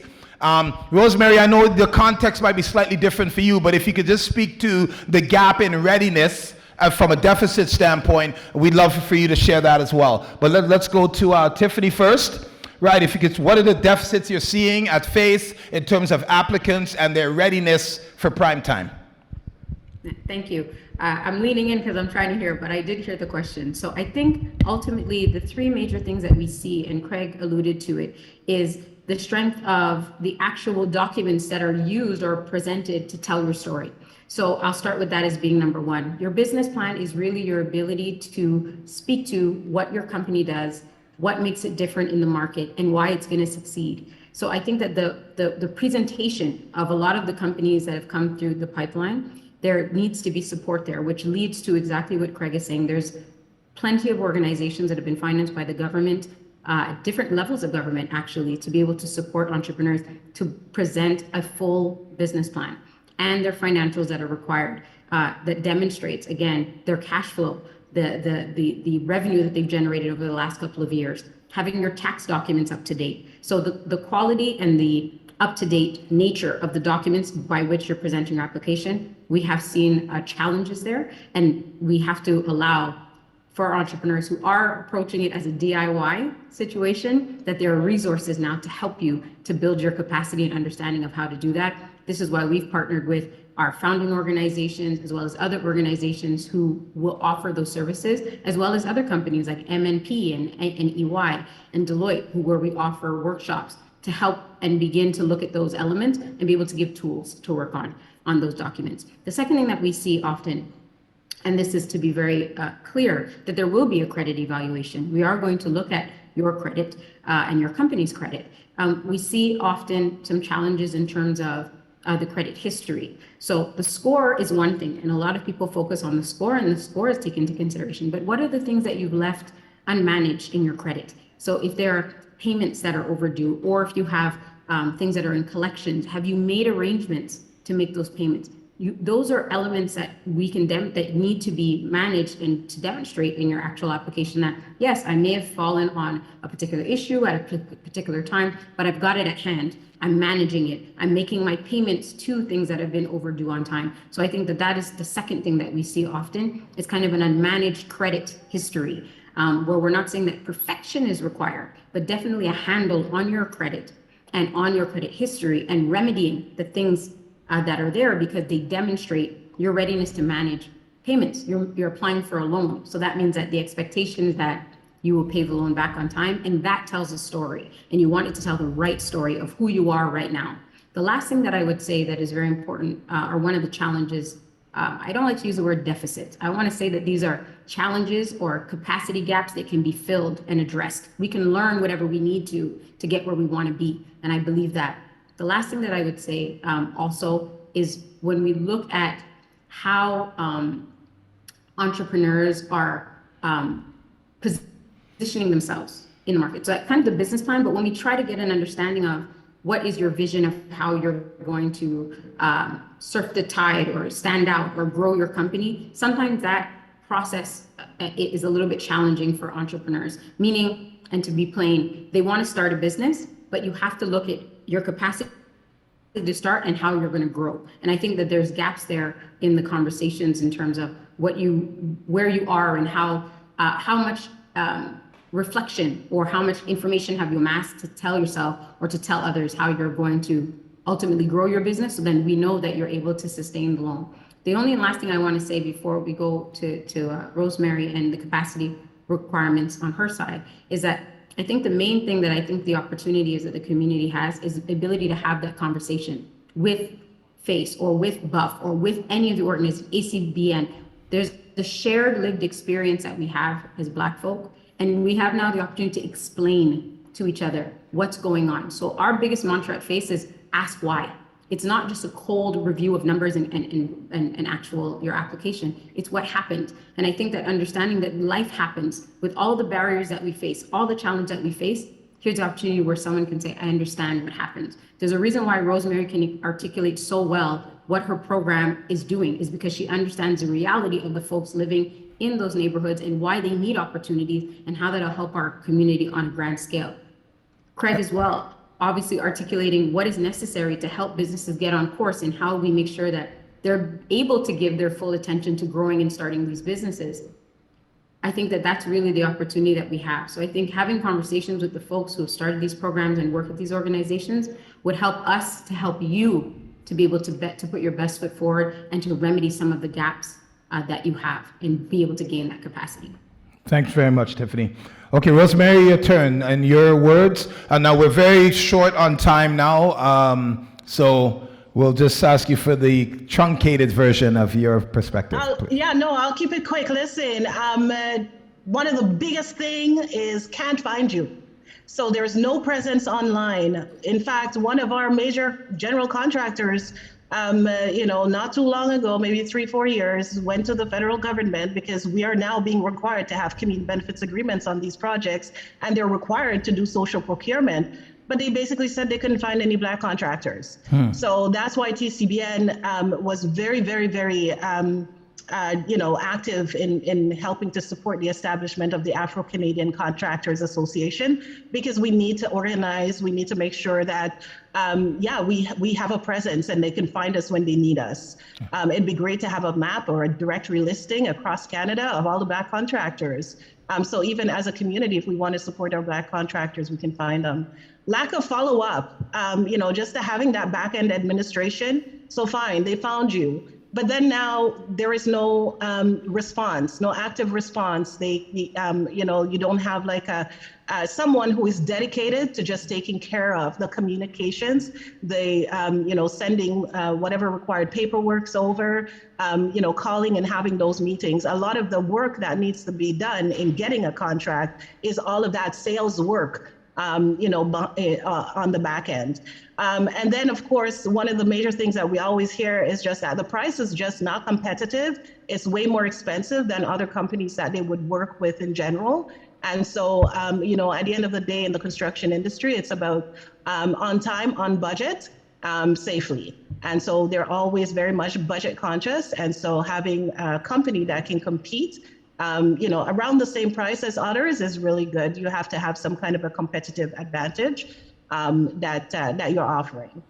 Rosemary, I know the context might be slightly different for you, but if you could just speak to the gap in readiness from a deficit standpoint, we'd love for you to share that as well. But let's go to Tiffany first. Right, if you could, what are the deficits you're seeing at FACE in terms of applicants and their readiness for prime time? Thank you. I'm leaning in because I'm trying to hear, but I did hear the question. So I think ultimately the 3 major things that we see, and Craig alluded to it, is the strength of the actual documents that are used or presented to tell your story. So I'll start with that as being number 1. Your business plan is really your ability to speak to what your company does, what makes it different in the market, and why it's going to succeed. So I think that the presentation of a lot of the companies that have come through the pipeline, there needs to be support there, which leads to exactly what Craig is saying. There's plenty of organizations that have been financed by the government, at different levels of government actually, to be able to support entrepreneurs to present a full business plan and their financials that are required, that demonstrates, again, their cash flow, the revenue that they've generated over the last couple of years, having your tax documents up to date. So the quality and the up-to-date nature of the documents by which you're presenting your application, we have seen challenges there, and we have to allow for our entrepreneurs who are approaching it as a DIY situation, that there are resources now to help you to build your capacity and understanding of how to do that. This is why we've partnered with our founding organizations, as well as other organizations who will offer those services, as well as other companies like MNP and EY and Deloitte, where we offer workshops to help and begin to look at those elements and be able to give tools to work on those documents. The second thing that we see often, and this is to be very clear, that there will be a credit evaluation. We are going to look at your credit and your company's credit. We see often some challenges in terms of the credit history. So the score is one thing, and a lot of people focus on the score, and the score is taken into consideration. But what are the things that you've left unmanaged in your credit? So if there are payments that are overdue, or if you have things that are in collections, have you made arrangements to make those payments? Those are elements that we can that need to be managed and to demonstrate in your actual application that, yes, I may have fallen on a particular issue at a particular time, but I've got it at hand. I'm managing it. I'm making my payments to things that have been overdue on time. So I think that that is the second thing that we see often. It's kind of an unmanaged credit history, where we're not saying that perfection is required, but definitely a handle on your credit and on your credit history and remedying the things that are there, because they demonstrate your readiness to manage payments. You're applying for a loan. So that means that the expectation is that you will pay the loan back on time, and that tells a story. And you want it to tell the right story of who you are right now. The last thing that I would say that is very important, or one of the challenges, I don't like to use the word deficit. I want to say that these are challenges or capacity gaps that can be filled and addressed. We can learn whatever we need to get where we want to be. And I believe that. The last thing that I would say also is when we look at how entrepreneurs are positioning themselves in the market. So kind of the business plan, but when we try to get an understanding of what is your vision of how you're going to surf the tide or stand out or grow your company, sometimes that process is a little bit challenging for entrepreneurs. Meaning, and to be plain, they want to start a business, but you have to look at your capacity to start and how you're going to grow. And I think that there's gaps there in the conversations in terms of where you are and how much reflection or how much information have you amassed to tell yourself or to tell others how you're going to ultimately grow your business, so then we know that you're able to sustain the loan. The only last thing I want to say before we go to Rosemary and the capacity requirements on her side is that I think the main thing that I think the opportunity is that the community has is the ability to have that conversation with FACE or with Buff or with any of the organizations, ACBN. There's the shared lived experience that we have as Black folk, And we have now the opportunity to explain to each other what's going on. So our biggest mantra at FACE is ask why. It's not just a cold review of numbers and actual your application. It's what happened. And I think that understanding that life happens with all the barriers that we face, all the challenges that we face, here's the opportunity where someone can say, I understand what happened. There's a reason why Rosemary can articulate so well what her program is doing, is because she understands the reality of the folks living in those neighborhoods and why they need opportunities and how that'll help our community on a grand scale. Craig as well, obviously articulating what is necessary to help businesses get on course and how we make sure that they're able to give their full attention to growing and starting these businesses. I think that that's really the opportunity that we have. So I think having conversations with the folks who have started these programs and work with these organizations would help us to help you to be able to put your best foot forward and to remedy some of the gaps that you have and be able to gain that capacity. Thanks very much, Tiffany. Okay, Rosemary, your turn and your words. Now we're very short on time now, so we'll just ask you for the truncated version of your perspective. I'll keep it quick. Listen, one of the biggest thing is can't find you. So there's no presence online. In fact, one of our major general contractors, not too long ago, maybe 3-4 years, went to the federal government because we are now being required to have community benefits agreements on these projects, and they're required to do social procurement. But they basically said they couldn't find any Black contractors. So that's why TCBN was very, very, very active in helping to support the establishment of the Afro-Canadian Contractors Association, because we need to organize, we need to make sure that, we have a presence and they can find us when they need us. It'd be great to have a map or a directory listing across Canada of all the Black contractors. So even as a community, if we want to support our Black contractors, we can find them. Lack of follow-up, just having that back-end administration. So fine, they found you. But then now there is no response, no active response. You don't have like someone who is dedicated to just taking care of the communications, sending whatever required paperwork's over, calling and having those meetings. A lot of the work that needs to be done in getting a contract is all of that sales work, on the back end. And then, of course, one of the major things that we always hear is just that the price is just not competitive. It's way more expensive than other companies that they would work with in general. And so, at the end of the day in the construction industry, it's about on time, on budget, safely. And so they're always very much budget conscious. And so having a company that can compete around the same price as others is really good. You have to have some kind of a competitive advantage that you're offering.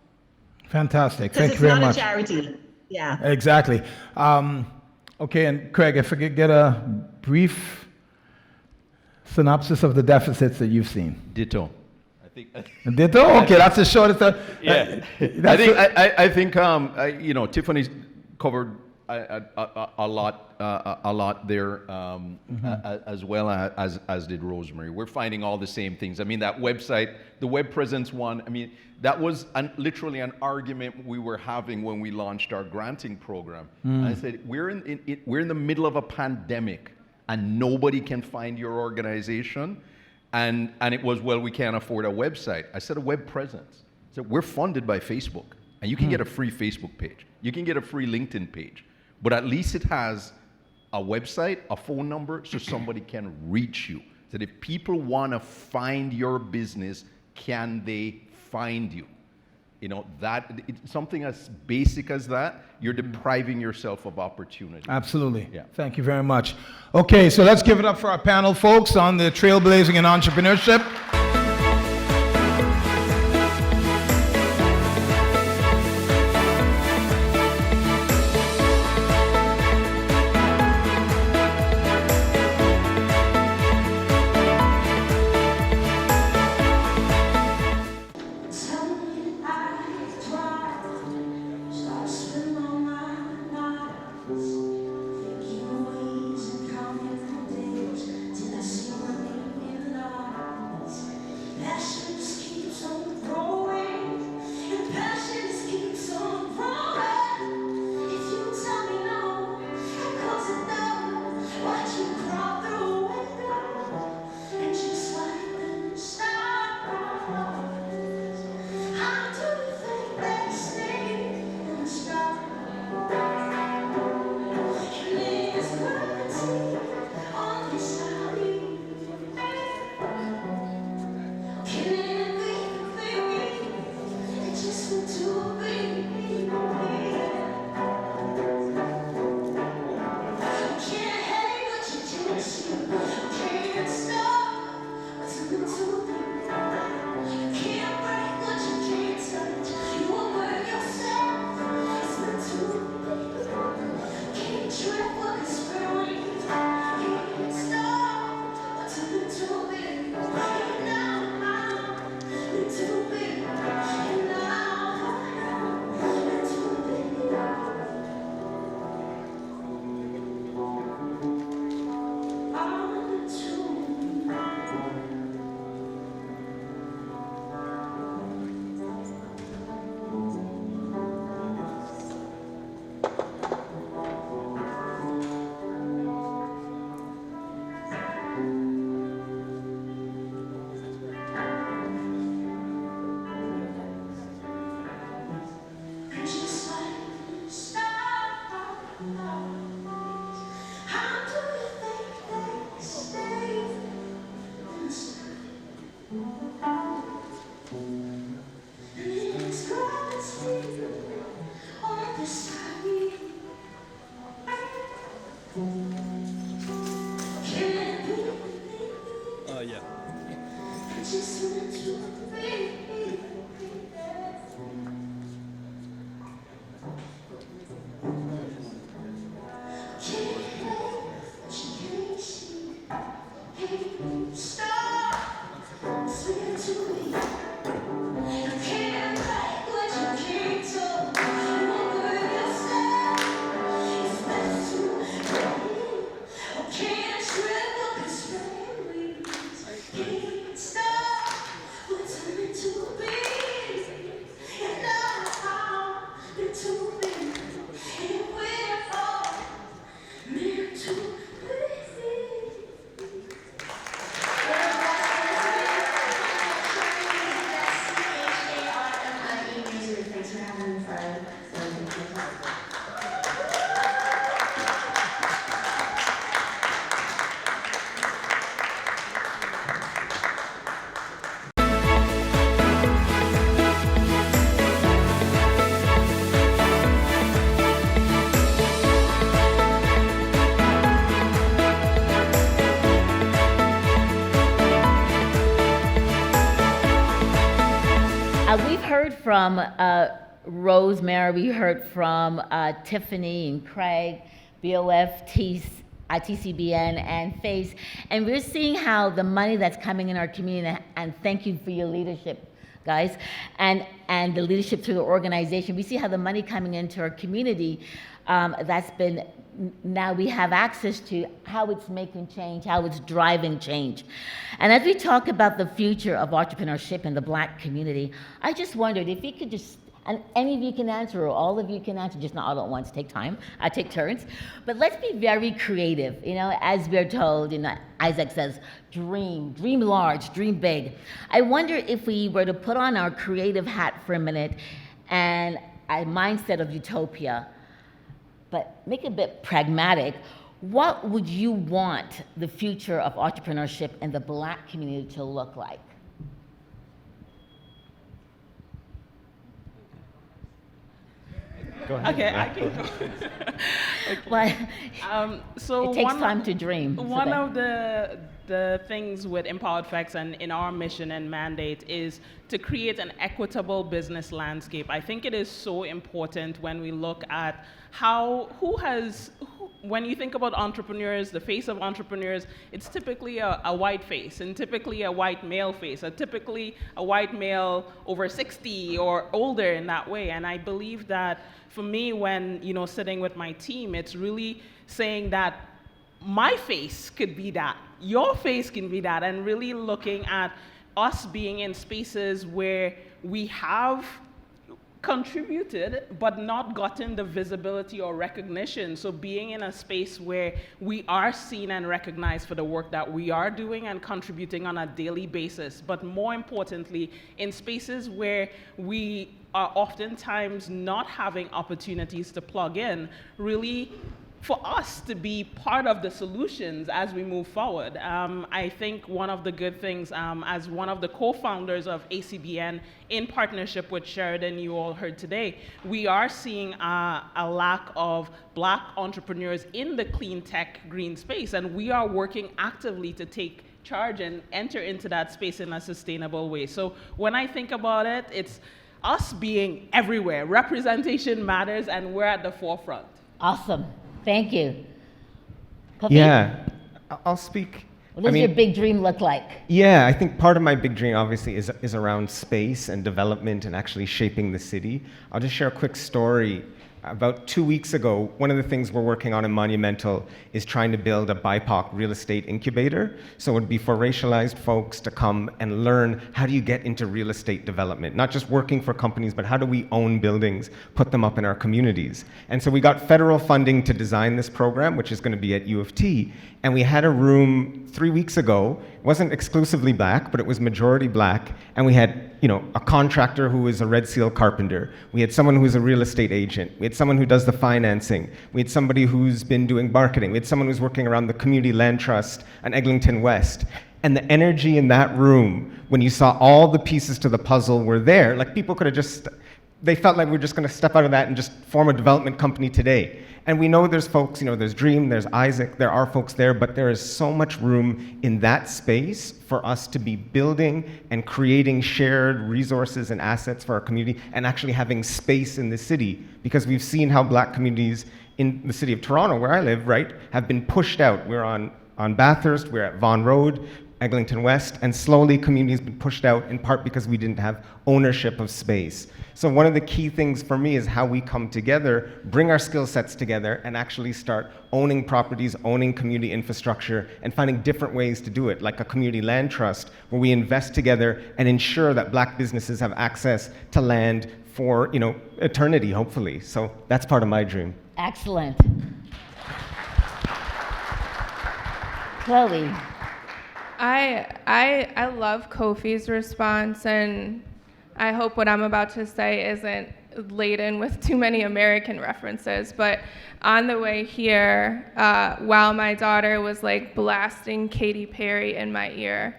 Fantastic. Thank you very much. It's not a charity. Yeah. Exactly. Okay, and Craig, if I could get a brief synopsis of the deficits that you've seen. Ditto. Ditto? Okay, that's the shortest. I think Tiffany's covered a lot there, as well as did Rosemary. We're finding all the same things. I mean, that website, the web presence one, I mean, that was literally an argument we were having when we launched our granting program. I said, we're in the middle of a pandemic and nobody can find your organization. And it was, well, we can't afford a website. I said a web presence. So we're funded by Facebook, and you can get a free Facebook page. You can get a free LinkedIn page. But at least it has a website, a phone number, so somebody can reach you. So that if people want to find your business, can they find you? Something as basic as that, you're depriving yourself of opportunity. Absolutely. Yeah. Thank you very much. Okay, so let's give it up for our panel folks on the Trailblazing and Entrepreneurship. We've heard from Rosemary, we heard from Tiffany and Craig, BOF, TCBN, and FACE, and we're seeing how the money that's coming in our community, and thank you for your leadership, guys, and the leadership through the organization. We see how the money coming into our community, that's been, now we have access to how it's making change, how it's driving change. And as we talk about the future of entrepreneurship in the Black community, I just wondered if you could just, and any of you can answer, or all of you can answer, just not all at once, take time, take turns. But let's be very creative, you know, as we're told, you know, Isaac says, dream large, dream big. I wonder if we were to put on our creative hat for a minute and a mindset of utopia, but make it a bit pragmatic. What would you want the future of entrepreneurship in the Black community to look like? Go ahead. Okay, I can go. Well, so it takes time to dream. One of the things with Empowered Facts and in our mission and mandate is to create an equitable business landscape. I think it is so important when we look at when you think about entrepreneurs, the face of entrepreneurs, it's typically a white face, and typically a white male face, typically a white male over 60 or older in that way. And I believe that for me, when sitting with my team, it's really saying that my face could be that, your face can be that, and really looking at us being in spaces where we have contributed but not gotten the visibility or recognition. So being in a space where we are seen and recognized for the work that we are doing and contributing on a daily basis, but more importantly, in spaces where we are oftentimes not having opportunities to plug in, really for us to be part of the solutions as we move forward. I think one of the good things, as one of the co-founders of ACBN, in partnership with Sheridan, you all heard today, we are seeing a lack of Black entrepreneurs in the clean tech green space, and we are working actively to take charge and enter into that space in a sustainable way. So when I think about it, it's us being everywhere. Representation matters, and we're at the forefront. Awesome. Thank you. Puppy? Yeah, I'll speak. What does your big dream look like? Yeah, I think part of my big dream obviously is around space and development and actually shaping the city. I'll just share a quick story. About 2 weeks ago, one of the things we're working on in Monumental is trying to build a BIPOC real estate incubator. So it would be for racialized folks to come and learn how do you get into real estate development, not just working for companies, but how do we own buildings, put them up in our communities. And so we got federal funding to design this program, which is going to be at U of T. And we had a room 3 weeks ago wasn't exclusively black, but it was majority black, and we had, a contractor who was a Red Seal carpenter. We had someone who was a real estate agent. We had someone who does the financing. We had somebody who's been doing marketing. We had someone who's working around the Community Land Trust on Eglinton West. And the energy in that room, when you saw all the pieces to the puzzle were there, like people could have they felt like we were just going to step out of that and just form a development company today. And we know there's folks, there's Dream, there's Isaac, there are folks there, but there is so much room in that space for us to be building and creating shared resources and assets for our community and actually having space in the city, because we've seen how black communities in the city of Toronto, where I live, right, have been pushed out. We're on Bathurst, we're at Vaughan Road, Eglinton West, and slowly communities been pushed out in part because we didn't have ownership of space. So one of the key things for me is how we come together, bring our skill sets together, and actually start owning properties, owning community infrastructure, and finding different ways to do it, like a community land trust, where we invest together and ensure that black businesses have access to land for, eternity, hopefully. So that's part of my dream. Excellent. Chloe. I love Kofi's response, and I hope what I'm about to say isn't laden with too many American references, but on the way here, while my daughter was blasting Katy Perry in my ear,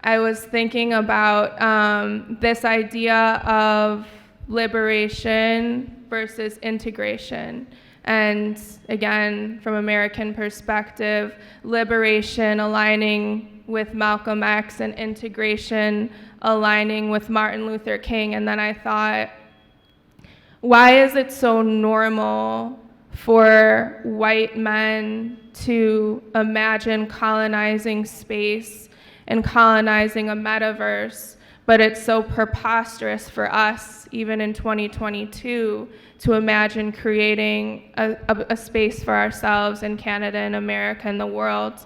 I was thinking about this idea of liberation versus integration. And again, from American perspective, liberation aligning with Malcolm X and integration aligning with Martin Luther King. And then I thought, why is it so normal for white men to imagine colonizing space and colonizing a metaverse, but it's so preposterous for us, even in 2022, to imagine creating a space for ourselves in Canada and America and the world?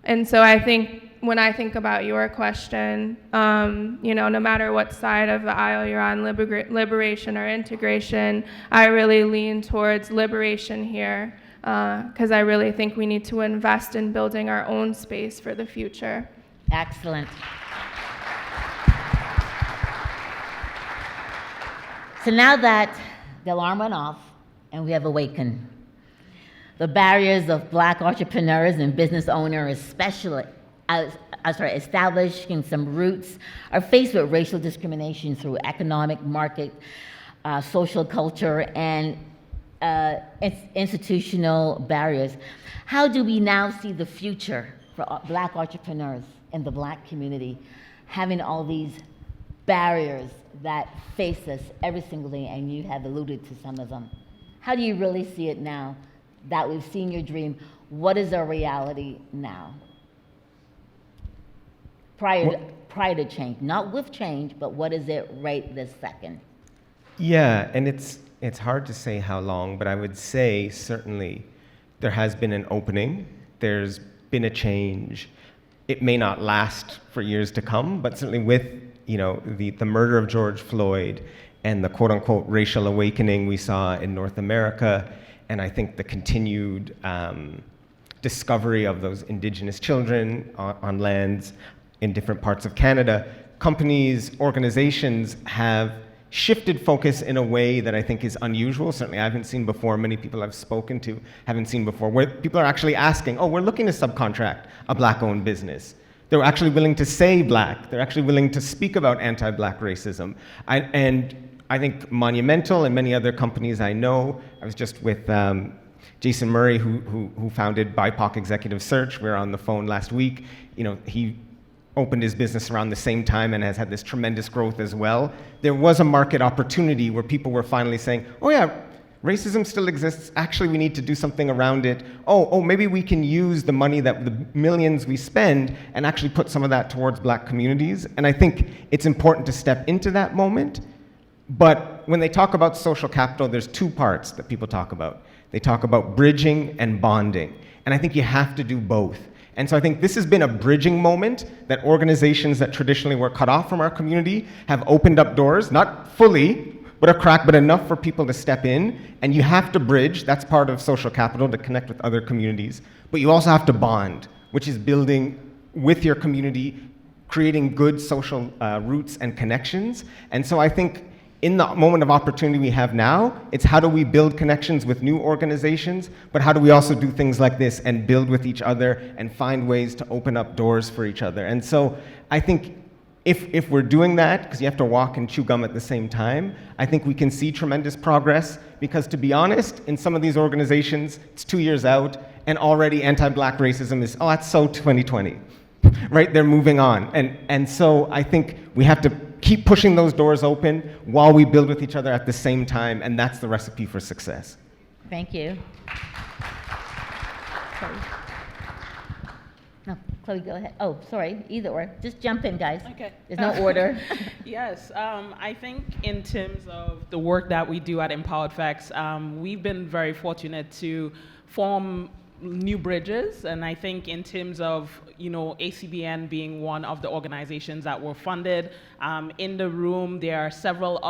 And so I think when I think about your question, no matter what side of the aisle you're on, liberation or integration, I really lean towards liberation here, because I really think we need to invest in building our own space for the future. Excellent. So now that the alarm went off and we have awakened, the barriers of black entrepreneurs and business owners, especially, establishing some roots, are faced with racial discrimination through economic, market, social culture, and institutional barriers. How do we now see the future for black entrepreneurs in the black community, having all these barriers that face us every single day, and you have alluded to some of them? How do you really see it now that we've seen your dream? What is our reality now? Prior to change, not with change, but what is it right this second? Yeah, and it's hard to say how long, but I would say certainly there has been an opening, there's been a change. It may not last for years to come, but certainly with the murder of George Floyd and the quote-unquote racial awakening we saw in North America, and I think the continued discovery of those Indigenous children on lands in different parts of Canada, companies, organizations have shifted focus in a way that I think is unusual. Certainly I haven't seen before, many people I've spoken to haven't seen before, where people are actually asking, we're looking to subcontract a black-owned business. They're actually willing to say black. They're actually willing to speak about anti-black racism. And I think Monumental and many other companies I know, I was just with Jason Murray, who founded BIPOC Executive Search. We were on the phone last week. He opened his business around the same time and has had this tremendous growth as well. There was a market opportunity where people were finally saying, racism still exists. Actually, we need to do something around it. Maybe we can use the money that the millions we spend and actually put some of that towards black communities. And I think it's important to step into that moment. But when they talk about social capital, there's two parts that people talk about. They talk about bridging and bonding. And I think you have to do both. And so I think this has been a bridging moment that organizations that traditionally were cut off from our community have opened up doors, not fully, but a crack, but enough for people to step in. And you have to bridge, that's part of social capital, to connect with other communities. But you also have to bond, which is building with your community, creating good social roots and connections. And so I think in the moment of opportunity we have now, it's how do we build connections with new organizations, but how do we also do things like this and build with each other and find ways to open up doors for each other. And so I think if we're doing that, because you have to walk and chew gum at the same time, I think we can see tremendous progress, because to be honest, in some of these organizations, it's 2 years out, and already anti-black racism is, oh, that's so 2020, right? They're moving on. And so I think we have to keep pushing those doors open while we build with each other at the same time, and that's the recipe for success. Thank you. Chloe. No, Chloe, go ahead. Oh, sorry, either or. Just jump in, guys. Okay. There's no order. Yes, I think in terms of the work that we do at Empowered Facts, we've been very fortunate to form new bridges, and I think in terms of, you know, ACBN being one of the organizations that were funded. In the room, there are several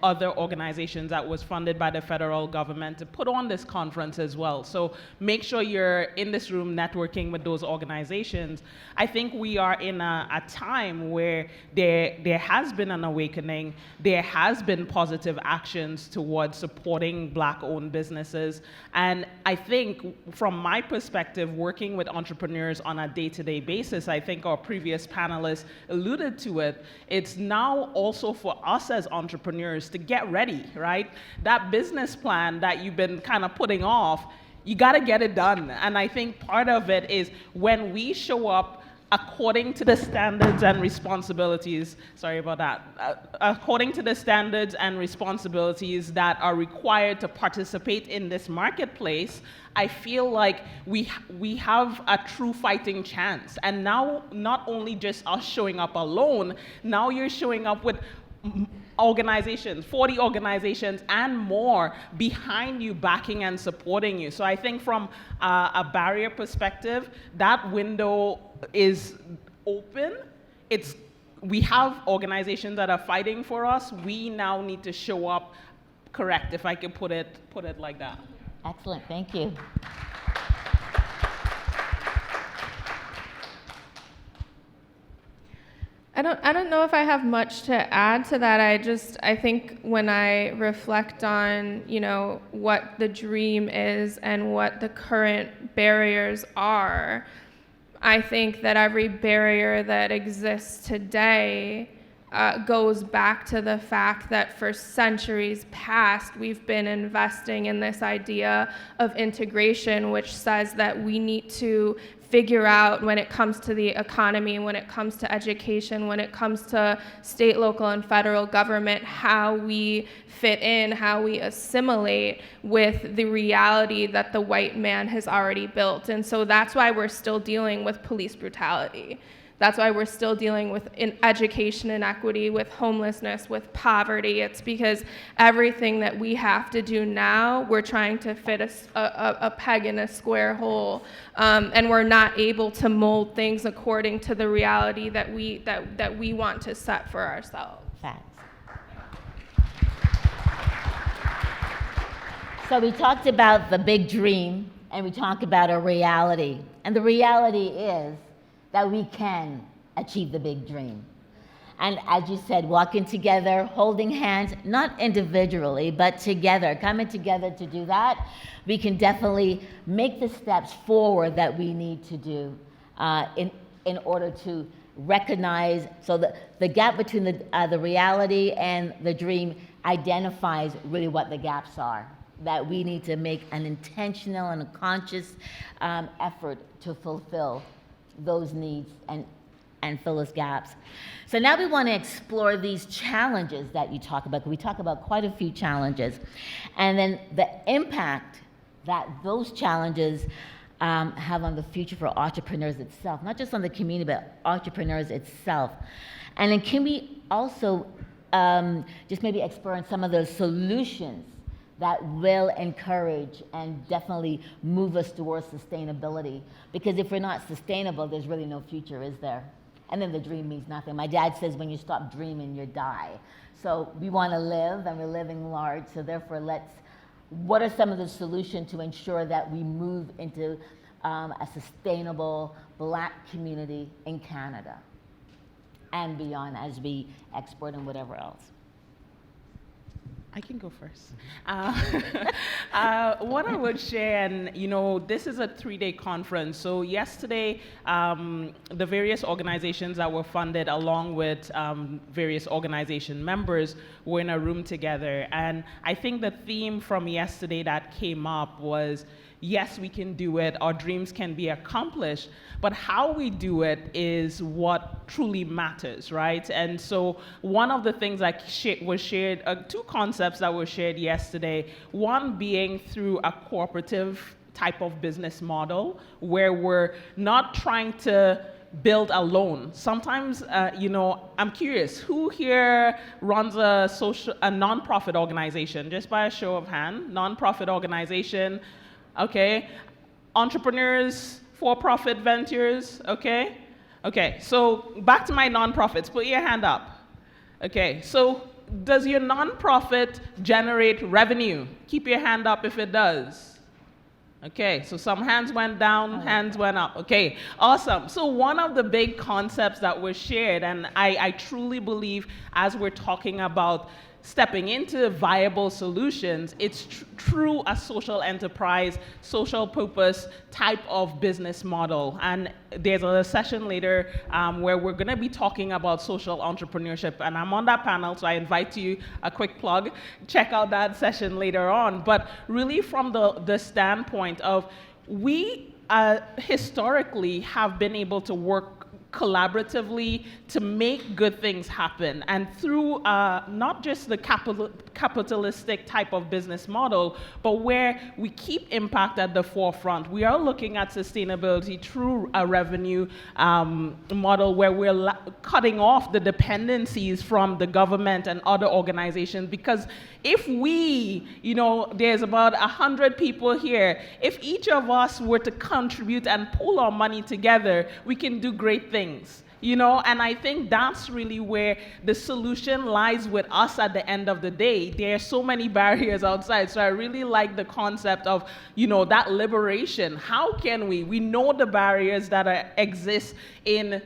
other organizations that was funded by the federal government to put on this conference as well. So make sure you're in this room networking with those organizations. I think we are in a time where there has been an awakening. There has been positive actions towards supporting Black-owned businesses. And I think from my perspective, working with entrepreneurs on a day-to-day basis, I think our previous panelists alluded to it, it's now also for us as entrepreneurs to get ready, right? That business plan that you've been kind of putting off, you got to get it done. And I think part of it is when we show up according to the standards and responsibilities, sorry about that, according to the standards and responsibilities that are required to participate in this marketplace, I feel like we have a true fighting chance. And now, not only just us showing up alone, now you're showing up with organizations, 40 organizations and more behind you, backing and supporting you. So I think from a barrier perspective, that window is open. We have organizations that are fighting for us. We now need to show up correct, if I can put it like that. Excellent, thank you. I don't know if I have much to add to that. I think when I reflect on, you know, what the dream is and what the current barriers are, I think that every barrier that exists today goes back to the fact that for centuries past, we've been investing in this idea of integration, which says that we need to figure out, when it comes to the economy, when it comes to education, when it comes to state, local, and federal government, how we fit in, how we assimilate with the reality that the white man has already built. And so that's why we're still dealing with police brutality. That's why we're still dealing with education inequity, with homelessness, with poverty. It's because everything that we have to do now, we're trying to fit a peg in a square hole, and we're not able to mold things according to the reality that we want to set for ourselves. Facts. So we talked about the big dream, and we talked about a reality. And the reality is that we can achieve the big dream. And as you said, walking together, holding hands, not individually, but together, coming together to do that, we can definitely make the steps forward that we need to do in order to recognize, so the gap between the reality and the dream identifies really what the gaps are, that we need to make an intentional and a conscious effort to fulfill those needs and fill those gaps. So now we want to explore these challenges that you talk about. We talk about quite a few challenges, and then the impact that those challenges have on the future for entrepreneurs itself, not just on the community, but entrepreneurs itself. And then can we also just maybe explore some of those solutions that will encourage and definitely move us towards sustainability. Because if we're not sustainable, there's really no future, is there? And then the dream means nothing. My dad says when you stop dreaming, you die. So we want to live, and we're living large, so therefore what are some of the solutions to ensure that we move into a sustainable Black community in Canada and beyond as we export and whatever else? I can go first. What I would share, and this is a 3-day conference. So yesterday, the various organizations that were funded, along with various organization members, were in a room together. And I think the theme from yesterday that came up was, yes, we can do it, our dreams can be accomplished, but how we do it is what truly matters, right? And so one of the things that was shared, 2 concepts that were shared yesterday, one being through a cooperative type of business model, where we're not trying to build alone. Sometimes, I'm curious, who here runs a nonprofit organization? Just by a show of hand, nonprofit organization. Okay, entrepreneurs, for-profit ventures, okay? Okay, so back to my nonprofits, put your hand up. Okay, so does your nonprofit generate revenue? Keep your hand up if it does. Okay, so some hands went down, hands went up. Okay, awesome. So one of the big concepts that was shared, and I truly believe as we're talking about stepping into viable solutions, it's true a social enterprise, social purpose type of business model. And there's a session later where we're gonna be talking about social entrepreneurship, and I'm on that panel, so I invite you, a quick plug, check out that session later on. But really from the standpoint of, we historically have been able to work collaboratively to make good things happen. And through not just the capitalistic type of business model, but where we keep impact at the forefront. We are looking at sustainability through a revenue model where we're cutting off the dependencies from the government and other organizations. Because if we, there's about 100 people here, if each of us were to contribute and pool our money together, we can do great things. And I think that's really where the solution lies with us at the end of the day. There are so many barriers outside, so I really like the concept of, that liberation. How can we know the barriers that exist in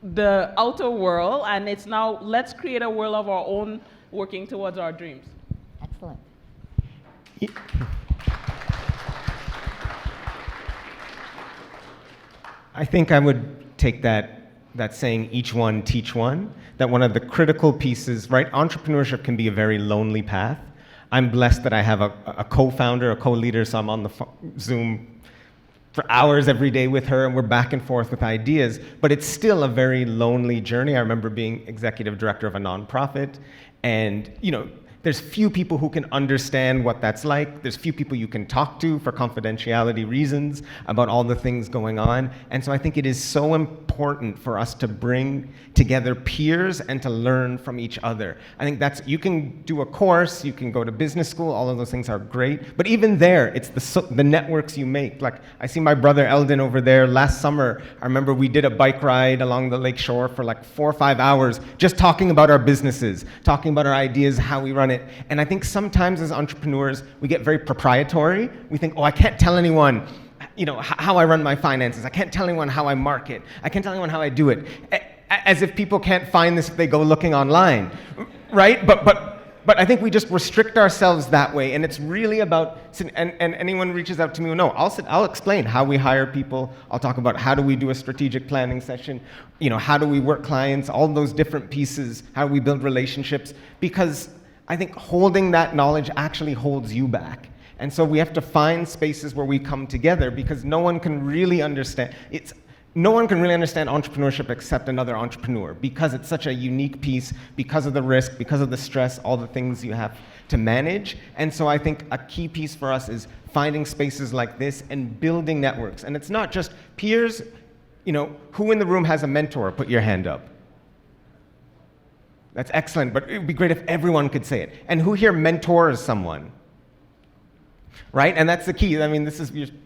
the outer world, and it's now, let's create a world of our own, working towards our dreams. Excellent. I think I would take that saying, each one teach one, that one of the critical pieces, right? Entrepreneurship can be a very lonely path. I'm blessed that I have a co-founder, a co-leader, so I'm on the Zoom for hours every day with her, and we're back and forth with ideas, but it's still a very lonely journey. I remember being executive director of a nonprofit, and there's few people who can understand what that's like. There's few people you can talk to for confidentiality reasons about all the things going on. And so I think it is so important for us to bring together peers and to learn from each other. I think you can do a course, you can go to business school, all of those things are great. But even there, it's the networks you make. Like, I see my brother Eldon over there. Last summer, I remember we did a bike ride along the lake shore for like 4 or 5 hours, just talking about our businesses, talking about our ideas, how we run it. And I think sometimes as entrepreneurs, we get very proprietary. We think, I can't tell anyone, how I run my finances. I can't tell anyone how I market. I can't tell anyone how I do it. As if people can't find this if they go looking online, right? But I think we just restrict ourselves that way, and it's really about, and anyone reaches out to me, I'll explain how we hire people. I'll talk about how do we do a strategic planning session, how do we work clients, all those different pieces, how do we build relationships, because I think holding that knowledge actually holds you back. And so we have to find spaces where we come together, because no one can really understand entrepreneurship except another entrepreneur, because it's such a unique piece, because of the risk, because of the stress, all the things you have to manage. And so I think a key piece for us is finding spaces like this and building networks. And it's not just peers. Who in the room has a mentor? Put your hand up. That's excellent, but it would be great if everyone could say it. And who here mentors someone? right? And that's the key. I mean,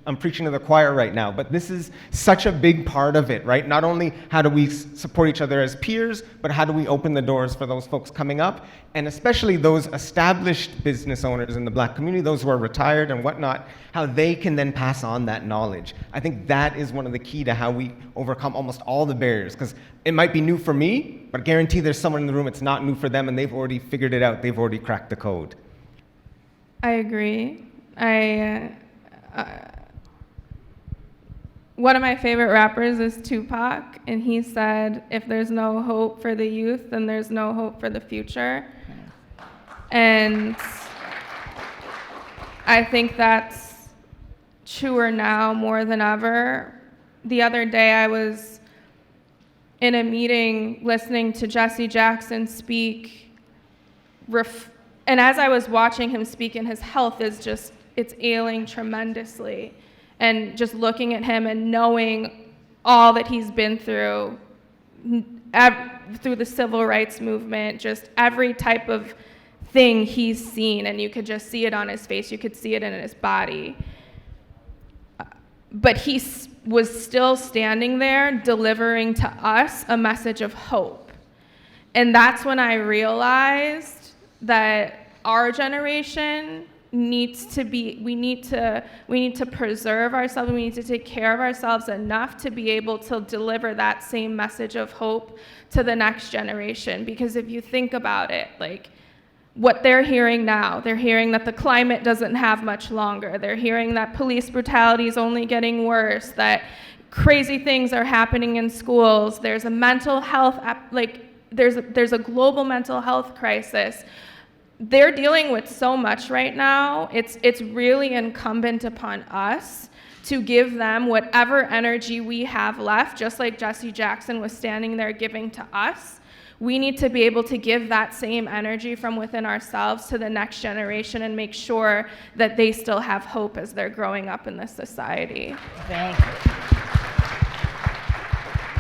I'm preaching to the choir right now, but this is such a big part of it, right? Not only how do we support each other as peers, but how do we open the doors for those folks coming up, and especially those established business owners in the Black community, those who are retired and whatnot, how they can then pass on that knowledge. I think that is one of the key to how we overcome almost all the barriers, because it might be new for me, but I guarantee there's someone in the room it's not new for them, and they've already figured it out. They've already cracked the code. I agree. One of my favorite rappers is Tupac, and he said, if there's no hope for the youth, then there's no hope for the future. And I think that's truer now more than ever. The other day I was in a meeting listening to Jesse Jackson speak, and as I was watching him speak, and his health is just, it's ailing tremendously. And just looking at him and knowing all that he's been through the civil rights movement, just every type of thing he's seen, and you could just see it on his face, you could see it in his body. But he was still standing there delivering to us a message of hope. And that's when I realized that our generation needs to be, we need to preserve ourselves, we need to take care of ourselves enough to be able to deliver that same message of hope to the next generation. Because if you think about it, like what they're hearing now, they're hearing that the climate doesn't have much longer, they're hearing that police brutality is only getting worse, that crazy things are happening in schools, there's a mental health, there's a global mental health crisis. They're dealing with so much right now. It's really incumbent upon us to give them whatever energy we have left, just like Jesse Jackson was standing there giving to us. We need to be able to give that same energy from within ourselves to the next generation and make sure that they still have hope as they're growing up in this society. Thank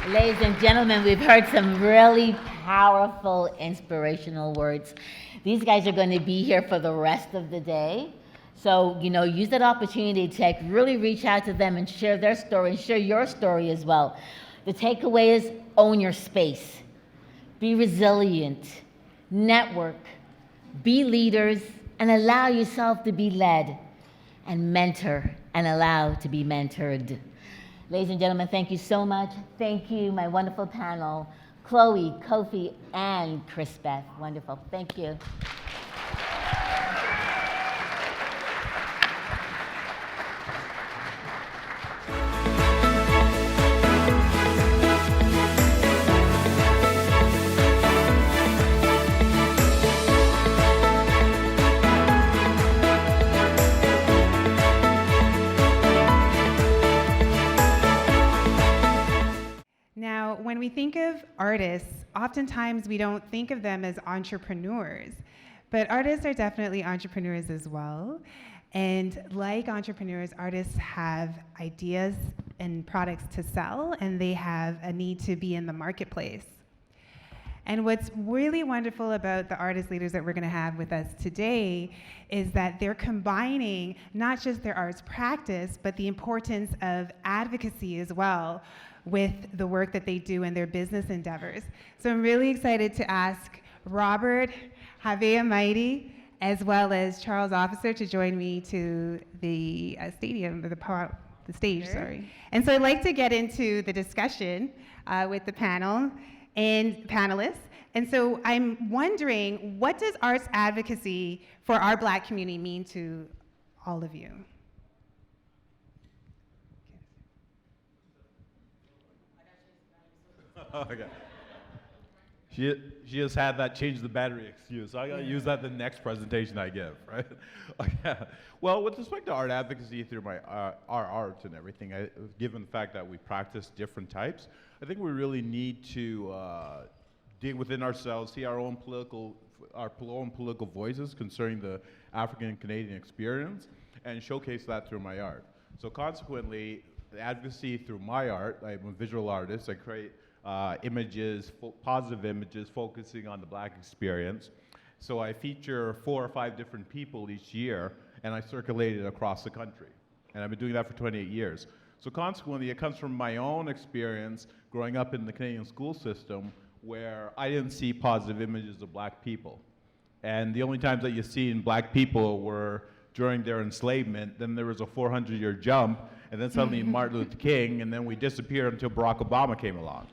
you. Ladies and gentlemen, we've heard some really powerful, inspirational words. These guys are going to be here for the rest of the day. So, use that opportunity to really reach out to them and share their story and share your story as well. The takeaway is own your space. Be resilient. Network. Be leaders and allow yourself to be led. And mentor and allow to be mentored. Ladies and gentlemen, thank you so much. Thank you, my wonderful panel. Chloe, Kofi, and Chris Beth. Wonderful. Thank you. Now, when we think of artists, oftentimes we don't think of them as entrepreneurs, but artists are definitely entrepreneurs as well. And like entrepreneurs, artists have ideas and products to sell, and they have a need to be in the marketplace. And what's really wonderful about the artist leaders that we're going to have with us today is that they're combining not just their arts practice, but the importance of advocacy as well with the work that they do in their business endeavors. So I'm really excited to ask Robert Havea-Mighty, as well as Charles Officer, to join me to the stage. Sure. Sorry. And so I'd like to get into the discussion with the panel and panelists. And so I'm wondering, what does arts advocacy for our Black community mean to all of you? Okay. She just had that change the battery excuse, so I gotta use that the next presentation I give, right? Okay. Well, with respect to art advocacy through my our art and everything, given the fact that we practice different types, I think we really need to dig within ourselves, see our own political voices concerning the African Canadian experience, and showcase that through my art. So consequently, the advocacy through my art, I'm a visual artist, I create images, positive images focusing on the Black experience. So I feature 4 or 5 different people each year and I circulate it across the country. And I've been doing that for 28 years. So consequently, it comes from my own experience growing up in the Canadian school system where I didn't see positive images of black people. And the only times that you see in black people were during their enslavement, then there was a 400-year jump, and then suddenly Martin Luther King, and then we disappeared until Barack Obama came along,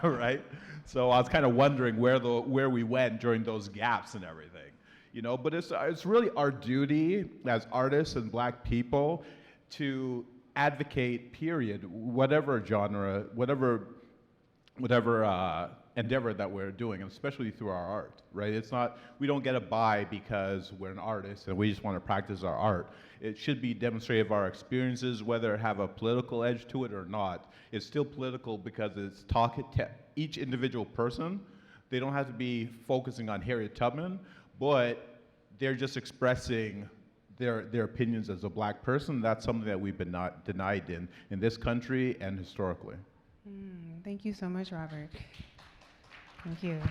right? So I was kind of wondering where we went during those gaps and everything, you know? But it's really our duty as artists and black people to advocate, period, whatever genre, whatever endeavor that we're doing, and especially through our art, right? It's not, we don't get a buy because we're an artist and we just want to practice our art. It should be demonstrative of our experiences, whether it have a political edge to it or not. It's still political because it's talking to each individual person. They don't have to be focusing on Harriet Tubman, but they're just expressing their opinions as a black person. That's something that we've been not denied in this country and historically. Thank you so much, Robert. Thank you.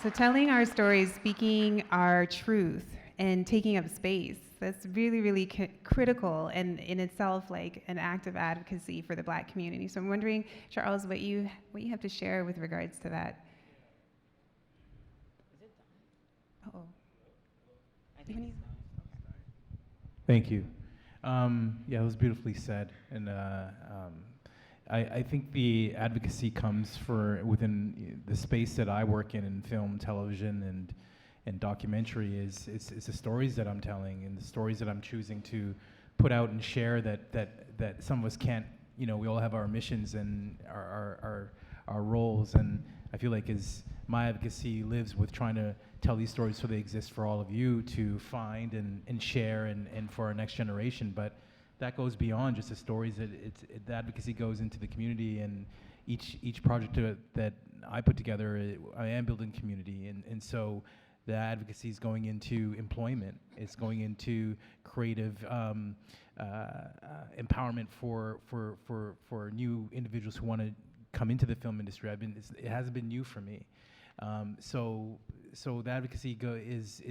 So telling our stories, speaking our truth, and taking up space, that's really, really critical and in itself like an act of advocacy for the black community. So I'm wondering, Charles, what you have to share with regards to that. Uh-oh. Thank you. Yeah, it was beautifully said. And I think the advocacy comes within the space that I work in film, television, and documentary is the stories that I'm telling and the stories that I'm choosing to put out and share that some of us can't, we all have our missions and our roles, and I feel like my advocacy lives with trying to tell these stories so they exist for all of you to find and share and for our next generation. But that goes beyond just the stories. The advocacy goes into the community, and each project that I put together, I am building community, and so the advocacy is going into employment. It's going into creative empowerment for new individuals who want to come into the film industry. It hasn't been new for me. So the advocacy is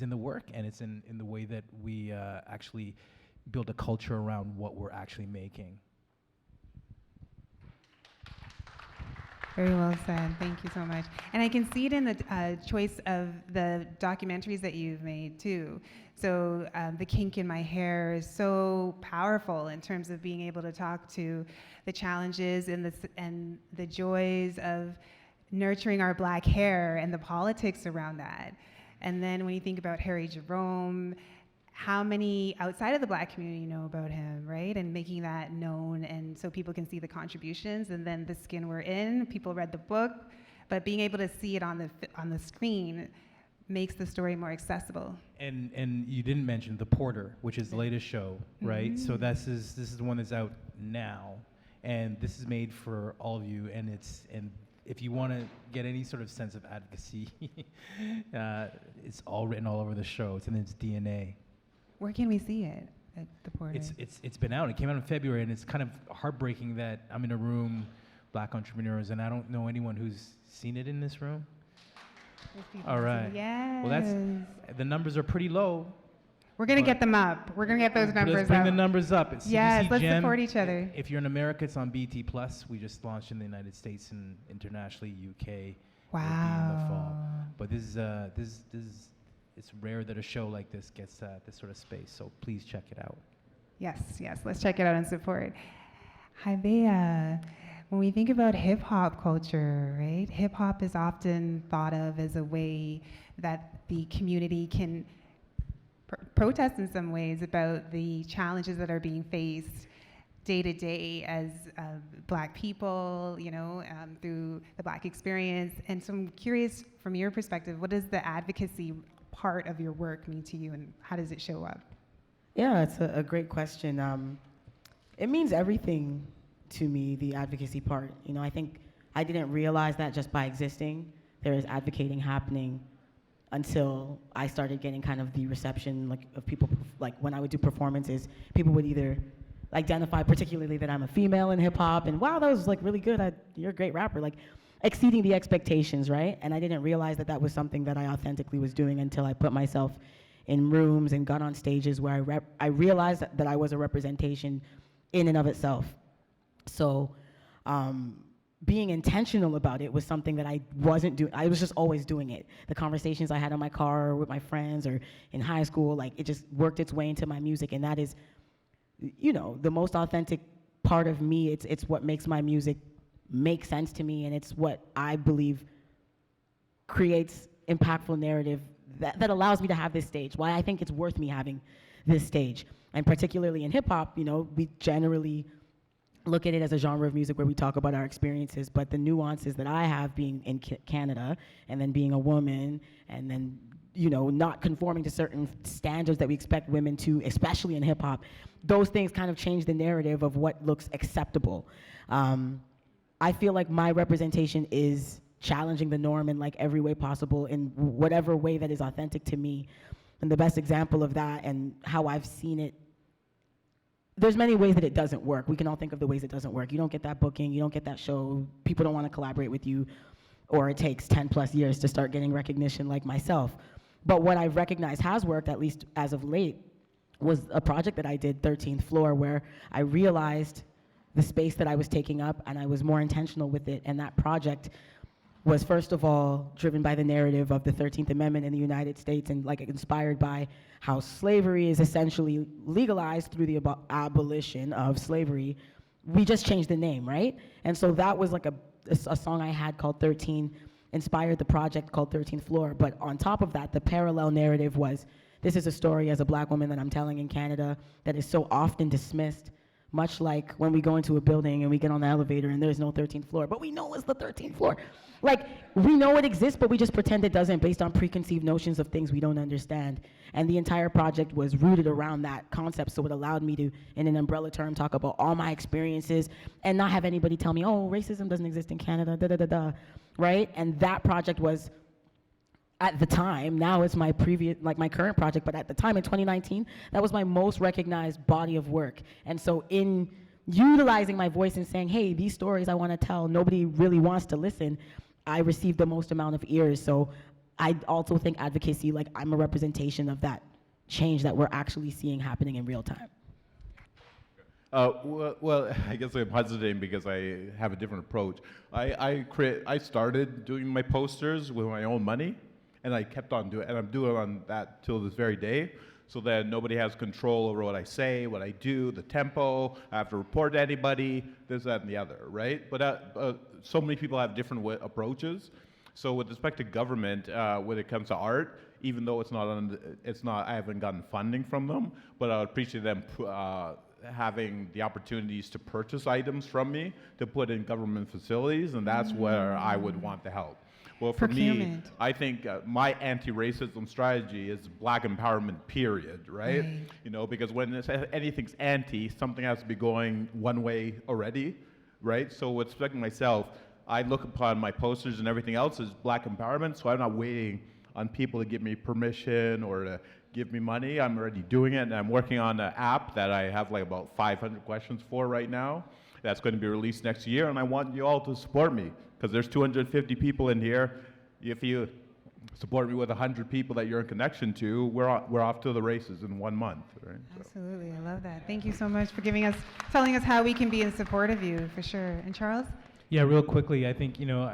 in the work, and it's in the way that we actually build a culture around what we're actually making. Very well said. Thank you so much. And I can see it in the choice of the documentaries that you've made too. So The Kink in My Hair is so powerful in terms of being able to talk to the challenges and the joys of nurturing our black hair and the politics around that. And then when you think about Harry Jerome, how many outside of the black community know about him, right? And making that known, and so people can see the contributions. And then The Skin We're In, people read the book, but being able to see it on the screen makes the story more accessible. And you didn't mention The Porter, which is the latest show, right? So this is the one that's out now, and this is made for all of you. And if you want to get any sort of sense of advocacy, it's all written all over the show. It's in its DNA. Where can we see it at The Porter? It's been out. It came out in February, and it's kind of heartbreaking that I'm in a room, black entrepreneurs, and I don't know anyone who's seen it in this room. All right. Yes. Well, the numbers are pretty low. We're gonna get them up. We're gonna get those numbers up. Let's bring the numbers up. It's yes, CBC let's Gem. support each other. If you're in America, it's on BT Plus. We just launched in the United States and internationally, UK. Wow. Will be in the fall. But this is it's rare that a show like this gets this sort of space. So please check it out. Yes, let's check it out and support. Haibea, when we think about hip hop culture, right? Hip hop is often thought of as a way that the community can protest in some ways about the challenges that are being faced day to day as black people, through the black experience. And so I'm curious, from your perspective, what does the advocacy part of your work mean to you, and how does it show up? Yeah, it's a great question. It means everything to me, the advocacy part. I think I didn't realize that just by existing, there is advocating happening until I started getting kind of the reception of people, when I would do performances, people would either identify particularly that I'm a female in hip hop, and wow, that was really good, you're a great rapper, exceeding the expectations, right? And I didn't realize that was something that I authentically was doing until I put myself in rooms and got on stages where I realized that I was a representation in and of itself. So being intentional about it was something that I wasn't doing. I was just always doing it. The conversations I had in my car or with my friends or in high school, like it just worked its way into my music. And that is, you know, the most authentic part of me. It's what makes my music make sense to me, and it's what I believe creates impactful narrative that allows me to have this stage, why I think it's worth me having this stage. And particularly in hip hop, you know, we generally look at it as a genre of music where we talk about our experiences, but the nuances that I have being in Canada and then being a woman and then, you know, not conforming to certain standards that we expect women to, especially in hip hop, those things kind of change the narrative of what looks acceptable. I feel like my representation is challenging the norm in like every way possible, in whatever way that is authentic to me. And the best example of that and how I've seen it, there's many ways that it doesn't work. We can all think of the ways it doesn't work. You don't get that booking, you don't get that show, people don't want to collaborate with you, or it takes 10 plus years to start getting recognition like myself. But what I've recognized has worked, at least as of late, was a project that I did, 13th Floor, where I realized the space that I was taking up and I was more intentional with it. And that project was first of all driven by the narrative of the 13th Amendment in the United States and like inspired by how slavery is essentially legalized through the abolition of slavery. We just changed the name, right? And so that was like a song I had called 13, inspired the project called 13th Floor. But on top of that, the parallel narrative was, this is a story as a black woman that I'm telling in Canada that is so often dismissed, much like when we go into a building and we get on the elevator and there's no 13th floor, but we know it's the 13th floor. Like, we know it exists, but we just pretend it doesn't based on preconceived notions of things we don't understand. And the entire project was rooted around that concept, so it allowed me to, in an umbrella term, talk about all my experiences and not have anybody tell me, oh, racism doesn't exist in Canada, da-da-da-da, right? And that project was, at the time, now it's my my current project, but at the time in 2019, that was my most recognized body of work. And so in utilizing my voice and saying, hey, these stories I want to tell, nobody really wants to listen, I received the most amount of ears. So I also think advocacy, like I'm a representation of that change that we're actually seeing happening in real time. Well, I guess I'm hesitating because I have a different approach. I started doing my posters with my own money, and I kept on doing it, and I'm doing on that till this very day, so that nobody has control over what I say, what I do, the tempo, I have to report to anybody, this, that, and the other, right? But so many people have different approaches. So with respect to government, when it comes to art, even though it's not, I haven't gotten funding from them, but I would appreciate them having the opportunities to purchase items from me to put in government facilities, and that's where I would want the help. Well, for me, I think my anti-racism strategy is black empowerment, period, right? You know, because when anything's anti, something has to be going one way already, right? So with respect to myself, I look upon my posters and everything else as black empowerment, so I'm not waiting on people to give me permission or to give me money. I'm already doing it, and I'm working on an app that I have like about 500 questions for right now. That's going to be released next year, and I want you all to support me, because there's 250 people in here. If you support me with 100 people that you're in connection to, we're off to the races in 1 month, right? Absolutely, I love that. Thank you so much for telling us how we can be in support of you, for sure. And Charles? Yeah, real quickly, I think, you know,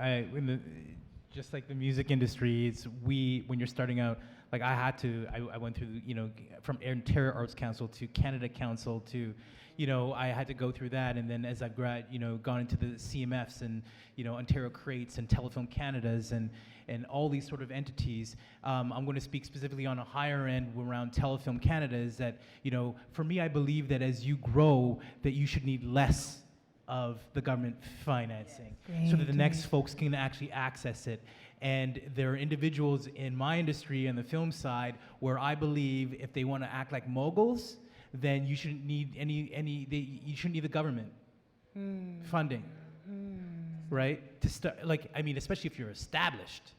just like the music industry, when you're starting out, like I went through, you know, from Ontario Arts Council to Canada Council to, you know, I had to go through that, and then as I've gone into the CMFs and, you know, Ontario Creates and Telefilm Canadas and all these sort of entities, I'm going to speak specifically on a higher end around Telefilm Canada, is that, you know, for me, I believe that as you grow, that you should need less of the government financing, so that the next folks can actually access it. And there are individuals in my industry and the film side where I believe if they want to act like moguls, then you shouldn't need you shouldn't need the government funding, right? To start, like, I mean, especially if you're established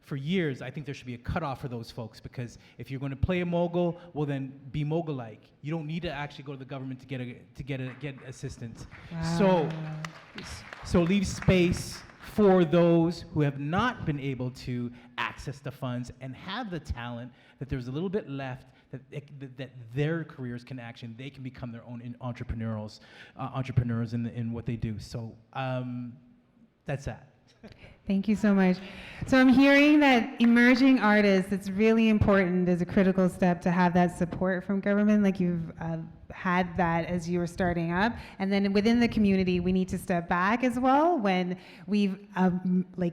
for years, I think there should be a cutoff for those folks, because if you're going to play a mogul, well then be mogul-like. You don't need to actually go to the government to get assistance. Wow. So leave space for those who have not been able to access the funds and have the talent, that there's a little bit left, that their careers can they can become their own entrepreneurs in what they do. So that's that. Thank you so much. So I'm hearing that emerging artists, it's really important as a critical step to have that support from government, like you've had that as you were starting up. And then within the community, we need to step back as well when we've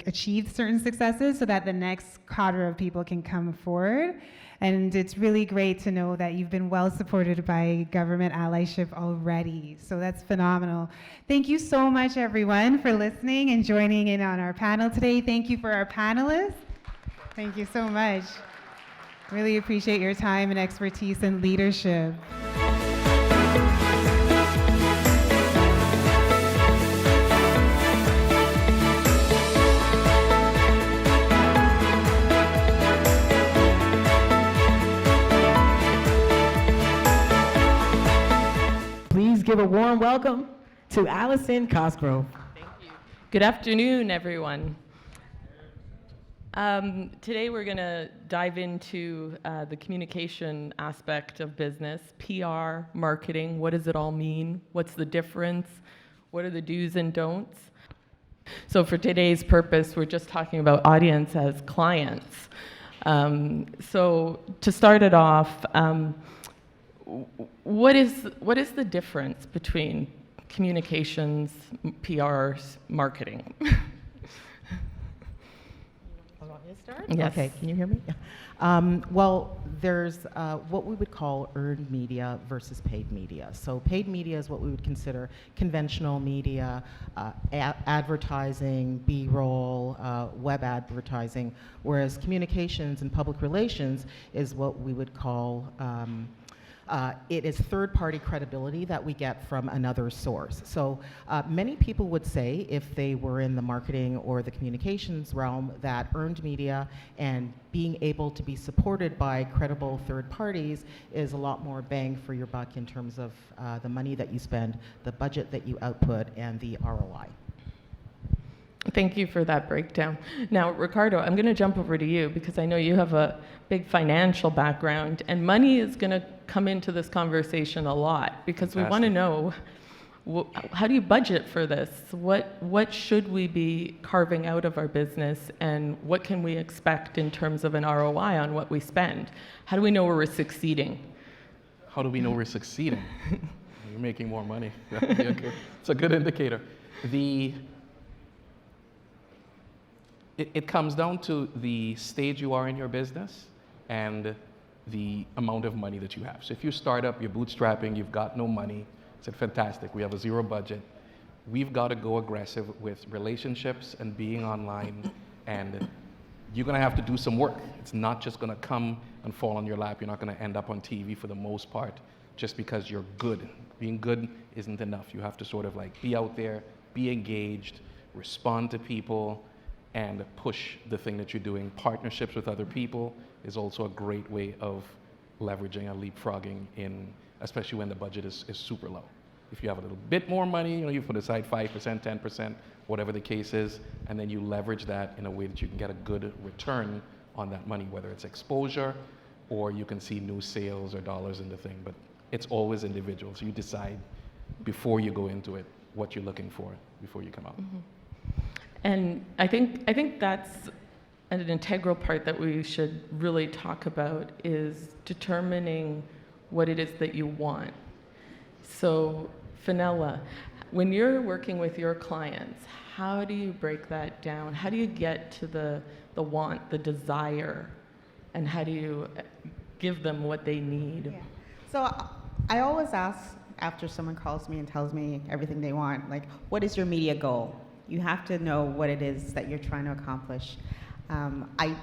achieved certain successes so that the next cadre of people can come forward. And it's really great to know that you've been well supported by government allyship already. So that's phenomenal. Thank you so much, everyone, for listening and joining in on our panel today. Thank you for our panelists. Thank you so much. Really appreciate your time and expertise and leadership. Please give a warm welcome to Allison Cosgrove. Thank you. Good afternoon, everyone. Today we're going to dive into the communication aspect of business, PR, marketing. What does it all mean? What's the difference? What are the do's and don'ts? So for today's purpose, we're just talking about audience as clients. So to start it off, what is the difference between communications, PRs, marketing? Want me to start? Yes. Okay, can you hear me? Well, there's what we would call earned media versus paid media. So paid media is what we would consider conventional media, advertising, B-roll, web advertising, whereas communications and public relations is what we would call it is third-party credibility that we get from another source. So many people would say, if they were in the marketing or the communications realm, that earned media and being able to be supported by credible third parties is a lot more bang for your buck in terms of the money that you spend, the budget that you output, and the ROI. Thank you for that breakdown. Now, Ricardo, I'm going to jump over to you because I know you have a big financial background, and money is going to come into this conversation a lot because we want to know, how do you budget for this? What should we be carving out of our business, and what can we expect in terms of an ROI on what we spend? How do we know we're succeeding? How do we know we're succeeding? You're making more money. It's a good indicator. It comes down to the stage you are in your business and the amount of money that you have. So if you start up, you're bootstrapping, you've got no money, I said, fantastic, we have a zero budget. We've got to go aggressive with relationships and being online, and you're going to have to do some work. It's not just going to come and fall on your lap. You're not going to end up on TV for the most part just because you're good. Being good isn't enough. You have to sort of like be out there, be engaged, respond to people, and push the thing that you're doing. Partnerships with other people is also a great way of leveraging and leapfrogging in, especially when the budget is super low. If you have a little bit more money, you put aside 5%, 10%, whatever the case is, and then you leverage that in a way that you can get a good return on that money, whether it's exposure or you can see new sales or dollars in the thing, but it's always individual. So you decide before you go into it what you're looking for before you come out. Mm-hmm. And I think that's an integral part that we should really talk about, is determining what it is that you want. So, Fenella, when you're working with your clients, how do you break that down? How do you get to the want, the desire, and how do you give them what they need? Yeah. So I always ask, after someone calls me and tells me everything they want, like, what is your media goal? You have to know what it is that you're trying to accomplish. I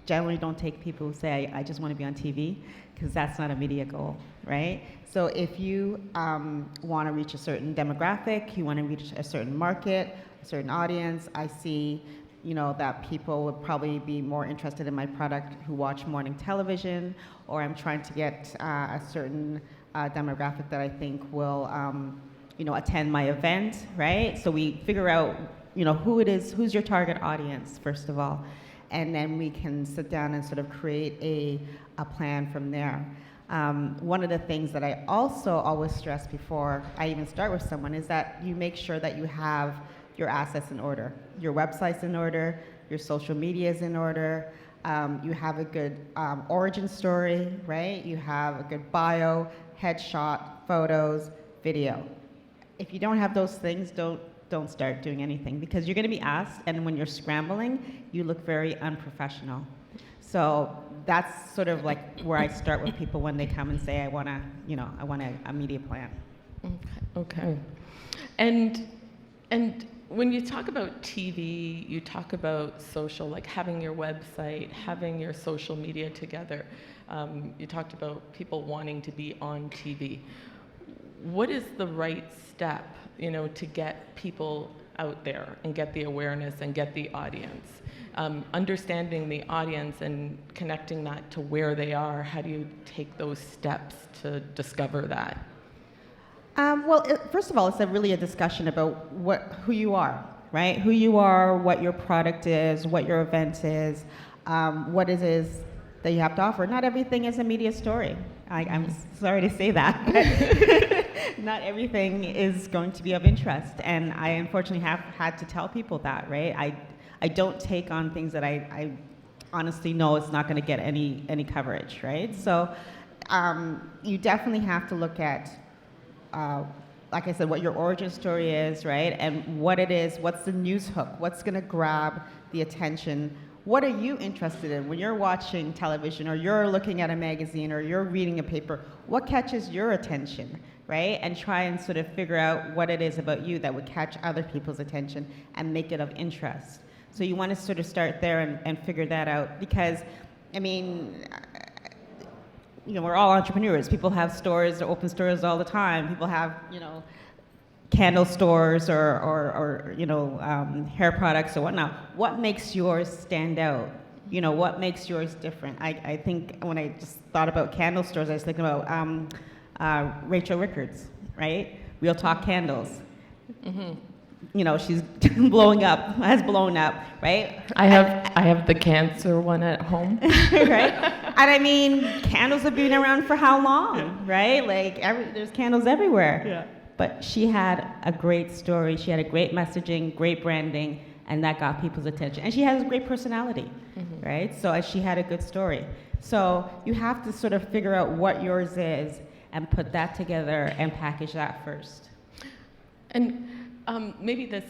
generally don't take people who say, I just want to be on TV, because that's not a media goal, right? So if you want to reach a certain demographic, you want to reach a certain market, a certain audience, I see that people would probably be more interested in my product who watch morning television, or I'm trying to get a certain demographic that I think will attend my event, right? So we figure out who it is, who's your target audience, first of all. And then we can sit down and sort of create a plan from there. One of the things that I also always stress before I even start with someone is that you make sure that you have your assets in order. Your website's in order, your social media is in order, you have a good origin story, right? You have a good bio, headshot, photos, video. If you don't have those things, don't start doing anything, because you're going to be asked, and when you're scrambling, you look very unprofessional. So that's sort of like where I start with people when they come and say, I want a media plan. Okay. And when you talk about TV, you talk about social, like having your website, having your social media together. You talked about people wanting to be on TV. What is the right step, to get people out there and get the awareness and get the audience? Understanding the audience and connecting that to where they are, how do you take those steps to discover that? First of all, it's really a discussion about who you are, right? Who you are, what your product is, what your event is, what it is that you have to offer. Not everything is a media story. I'm sorry to say that, but not everything is going to be of interest. And I unfortunately have had to tell people that, right? I don't take on things that I honestly know it's not going to get any coverage, right? So you definitely have to look at, like I said, what your origin story is, right? And what it is, what's the news hook, what's going to grab the attention. What are you interested in when you're watching television, or you're looking at a magazine, or you're reading a paper? What catches your attention, right? And try and sort of figure out what it is about you that would catch other people's attention and make it of interest. So you want to sort of start there and figure that out, because, we're all entrepreneurs. People have stores, open stores all the time. People have, candle stores or hair products or whatnot. What makes yours stand out? What makes yours different? I think when I just thought about candle stores, I was thinking about Rachel Rickards, right? Real Talk Candles. Mm-hmm. She's has blown up, right? I have the cancer one at home. Right? And candles have been around for how long, right? Like there's candles everywhere. Yeah. But she had a great story. She had a great messaging, great branding, and that got people's attention. And she has a great personality, right? So she had a good story. So you have to sort of figure out what yours is and put that together and package that first. And maybe this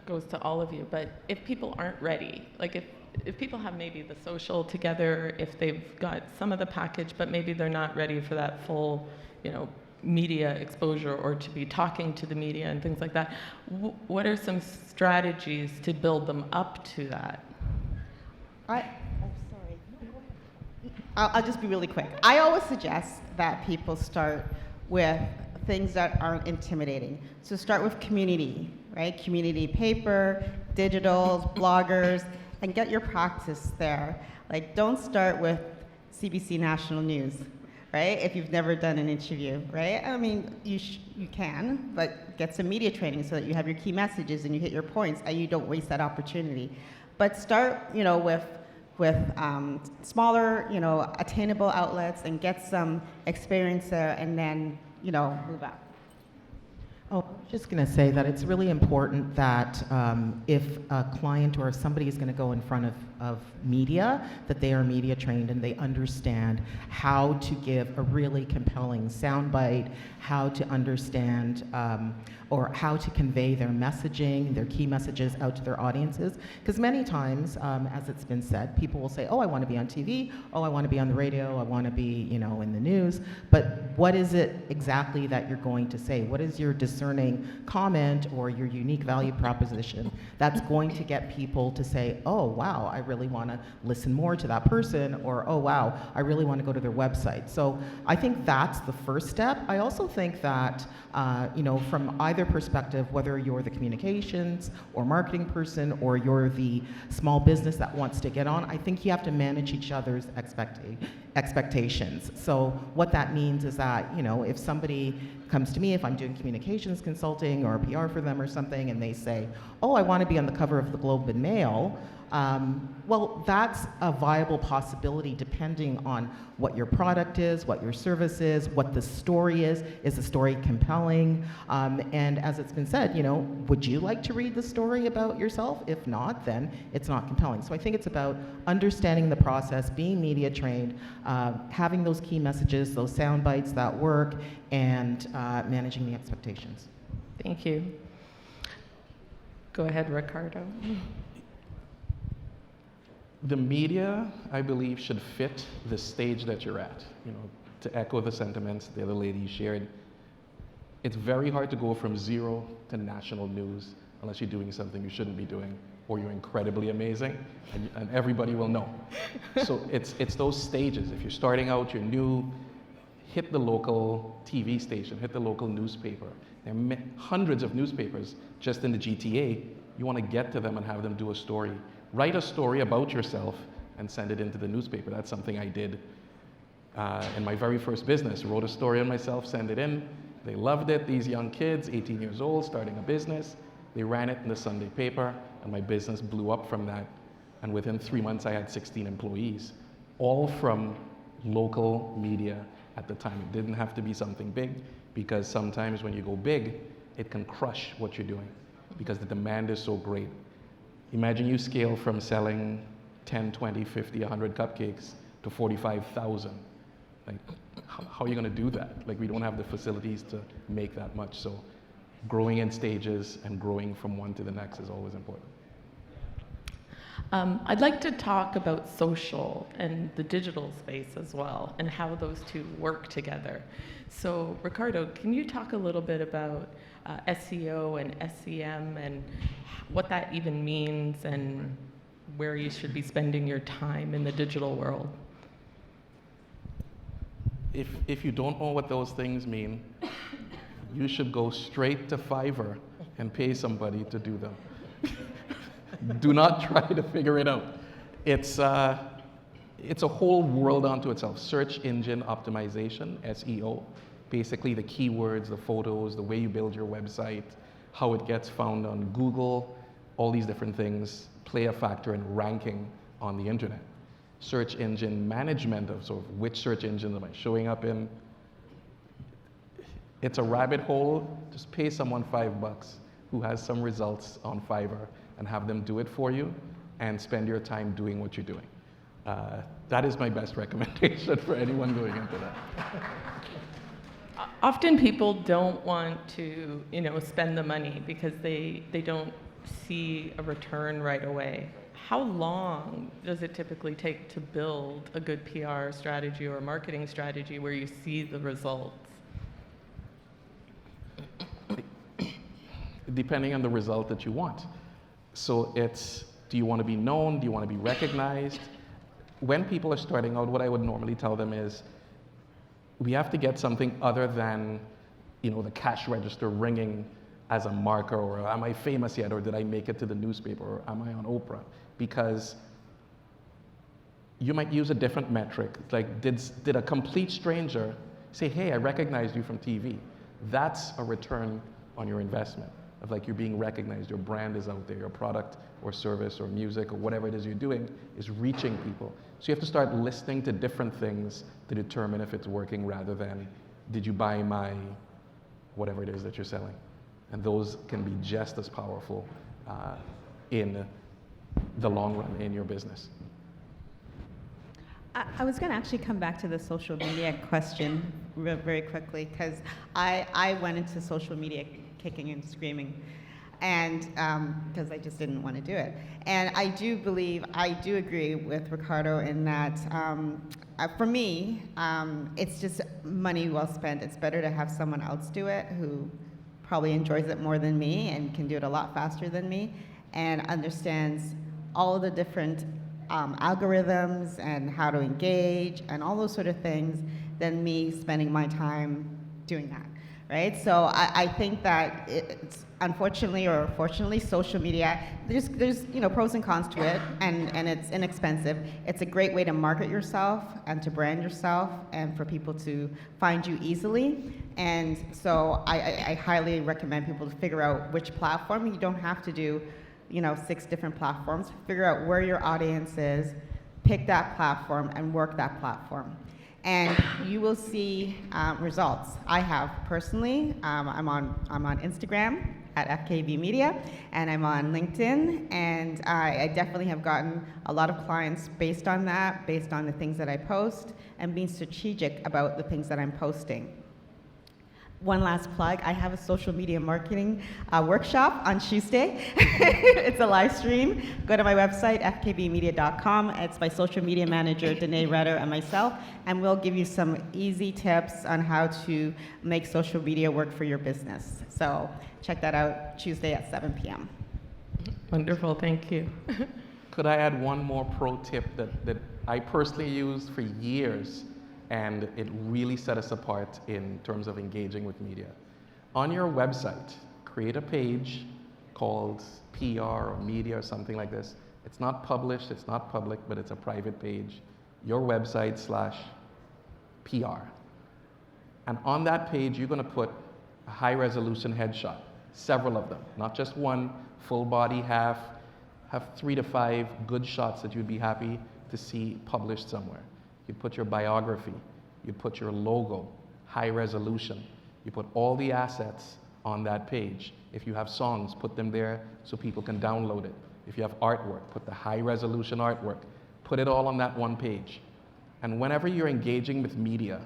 goes to all of you, but if people aren't ready, like if people have maybe the social together, if they've got some of the package, but maybe they're not ready for that full, media exposure or to be talking to the media and things like that, what are some strategies to build them up to that? I'll just be really quick. I always suggest that people start with things that aren't intimidating. So start with community, right? Community paper, digitals, bloggers, and get your practice there. Like, don't start with CBC National News, right? If you've never done an interview, right? You can, but get some media training so that you have your key messages and you hit your points and you don't waste that opportunity. But start, with smaller, attainable outlets and get some experience there, and then, move out. Oh, I was just going to say that it's really important that if a client or if somebody is going to go in front of media, that they are media trained and they understand how to give a really compelling soundbite, how to understand or how to convey their messaging, their key messages out to their audiences. Because many times, as it's been said, people will say, oh, I want to be on TV, oh, I want to be on the radio, I want to be, in the news. But what is it exactly that you're going to say? What is your discerning comment or your unique value proposition that's going to get people to say, oh, wow, I really want to listen more to that person, or, oh, wow, I really want to go to their website. So I think that's the first step. I also think that, from either perspective, whether you're the communications or marketing person or you're the small business that wants to get on, I think you have to manage each other's expectations. So what that means is that, if somebody comes to me if I'm doing communications consulting or PR for them or something, and they say, oh, I want to be on the cover of the Globe and Mail, well, that's a viable possibility depending on what your product is, what your service is, what the story is the story compelling? And as it's been said, would you like to read the story about yourself? If not, then it's not compelling. So I think it's about understanding the process, being media trained, having those key messages, those sound bites that work, and managing the expectations. Thank you. Go ahead, Ricardo. The media, I believe, should fit the stage that you're at. To echo the sentiments the other lady shared, it's very hard to go from zero to national news unless you're doing something you shouldn't be doing, or you're incredibly amazing, and everybody will know. So it's those stages. If you're starting out, you're new, hit the local TV station, hit the local newspaper. There are hundreds of newspapers just in the GTA. You want to get to them and have them do a story. Write a story about yourself and send it into the newspaper. That's something I did in my very first business. Wrote a story on myself, sent it in. They loved it. These young kids, 18 years old, starting a business. They ran it in the Sunday paper, and my business blew up from that. And within 3 months, I had 16 employees, all from local media at the time. It didn't have to be something big, because sometimes when you go big, it can crush what you're doing because the demand is so great. Imagine you scale from selling 10, 20, 50, 100 cupcakes to 45,000. Like, how are you going to do that? Like, we don't have the facilities to make that much. So growing in stages and growing from one to the next is always important. I'd like to talk about social and the digital space as well, and how those two work together. So, Ricardo, can you talk a little bit about SEO and SEM and what that even means and where you should be spending your time in the digital world? If you don't know what those things mean, you should go straight to Fiverr and pay somebody to do them. Do not try to figure it out. It's a whole world unto itself. Search engine optimization, SEO, basically the keywords, the photos, the way you build your website, how it gets found on Google, all these different things play a factor in ranking on the internet. Search engine management of sort of which search engine am I showing up in. It's a rabbit hole. Just pay someone $5 who has some results on Fiverr and have them do it for you and spend your time doing what you're doing. That is my best recommendation for anyone going into that. Often people don't want to, spend the money because they don't see a return right away. How long does it typically take to build a good PR strategy or a marketing strategy where you see the results? Depending on the result that you want. So it's, do you want to be known? Do you want to be recognized? When people are starting out, what I would normally tell them is, we have to get something other than, the cash register ringing as a marker, or am I famous yet, or did I make it to the newspaper, or am I on Oprah? Because you might use a different metric. Like, did a complete stranger say, hey, I recognized you from TV? That's a return on your investment. Of like, you're being recognized, your brand is out there, your product or service or music or whatever it is you're doing is reaching people. So you have to start listening to different things to determine if it's working, rather than, did you buy my whatever it is that you're selling? And those can be just as powerful in the long run in your business. I was going to actually come back to the social media question very quickly, because I went into social media kicking and screaming, and because I just didn't want to do it. And I do agree with Ricardo in that, for me, it's just money well spent. It's better to have someone else do it who probably enjoys it more than me and can do it a lot faster than me, and understands all the different algorithms and how to engage and all those sort of things, than me spending my time doing that. right? So I think that it's unfortunately or fortunately, social media, there's pros and cons to it, and it's inexpensive. It's a great way to market yourself and to brand yourself and for people to find you easily. And so I highly recommend people to figure out which platform. You don't have to do 6 different platforms. Figure out where your audience is, pick that platform, and work that platform. And you will see results. I have personally. I'm on Instagram at FKB Media, and I'm on LinkedIn, and I definitely have gotten a lot of clients based on that, based on the things that I post, and being strategic about the things that I'm posting. One last plug, I have a social media marketing workshop on Tuesday. It's a live stream. Go to my website, fkbmedia.com. It's my social media manager, Danae Redder, and myself, and we'll give you some easy tips on how to make social media work for your business. So check that out Tuesday at 7 p.m. Wonderful, thank you. Could I add one more pro tip that I personally used for years, and it really set us apart in terms of engaging with media? On your website, create a page called PR or media or something like this. It's not published, it's not public, but it's a private page. Your website / PR. And on that page, you're going to put a high-resolution headshot, several of them, not just one, full body, have 3 to 5 good shots that you'd be happy to see published somewhere. You put your biography, you put your logo, high resolution. You put all the assets on that page. If you have songs, put them there so people can download it. If you have artwork, put the high resolution artwork. Put it all on that one page. And whenever you're engaging with media,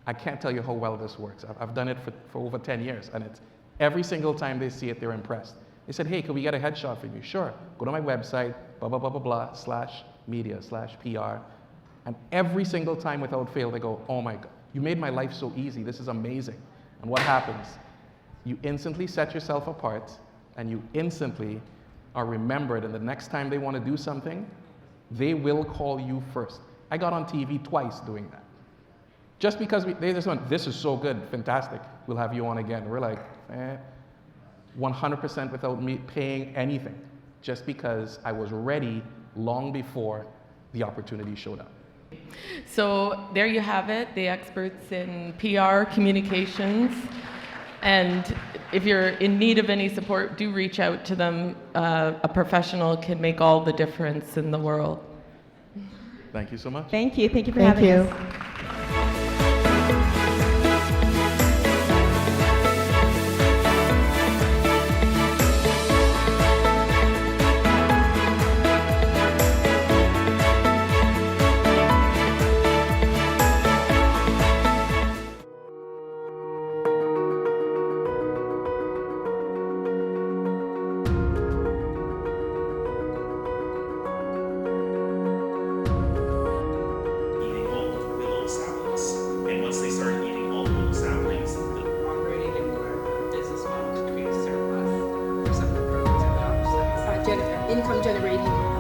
I can't tell you how well this works. I've done it for over 10 years, and it's every single time they see it, they're impressed. They said, hey, can we get a headshot for you? Sure, go to my website, blah, blah, blah, blah, blah, /media /PR. And every single time without fail, they go, oh my God, you made my life so easy. This is amazing. And what happens? You instantly set yourself apart, and you instantly are remembered. And the next time they want to do something, they will call you first. I got on TV twice doing that. Just because they just went, this is so good, fantastic, we'll have you on again. We're like, 100% without me paying anything, just because I was ready long before the opportunity showed up. So there you have it, the experts in PR, communications, and if you're in need of any support, do reach out to them. A professional can make all the difference in the world. Thank you so much. Thank you for having us. Income generating.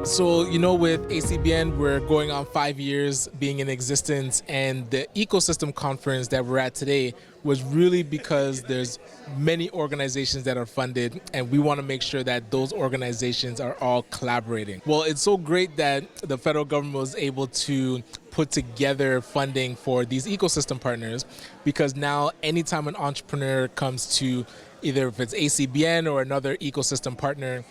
So, with ACBN, we're going on 5 years being in existence, and the ecosystem conference that we're at today was really because there's many organizations that are funded, and we want to make sure that those organizations are all collaborating. Well, it's so great that the federal government was able to put together funding for these ecosystem partners, because now anytime an entrepreneur comes to either if it's ACBN or another ecosystem partner,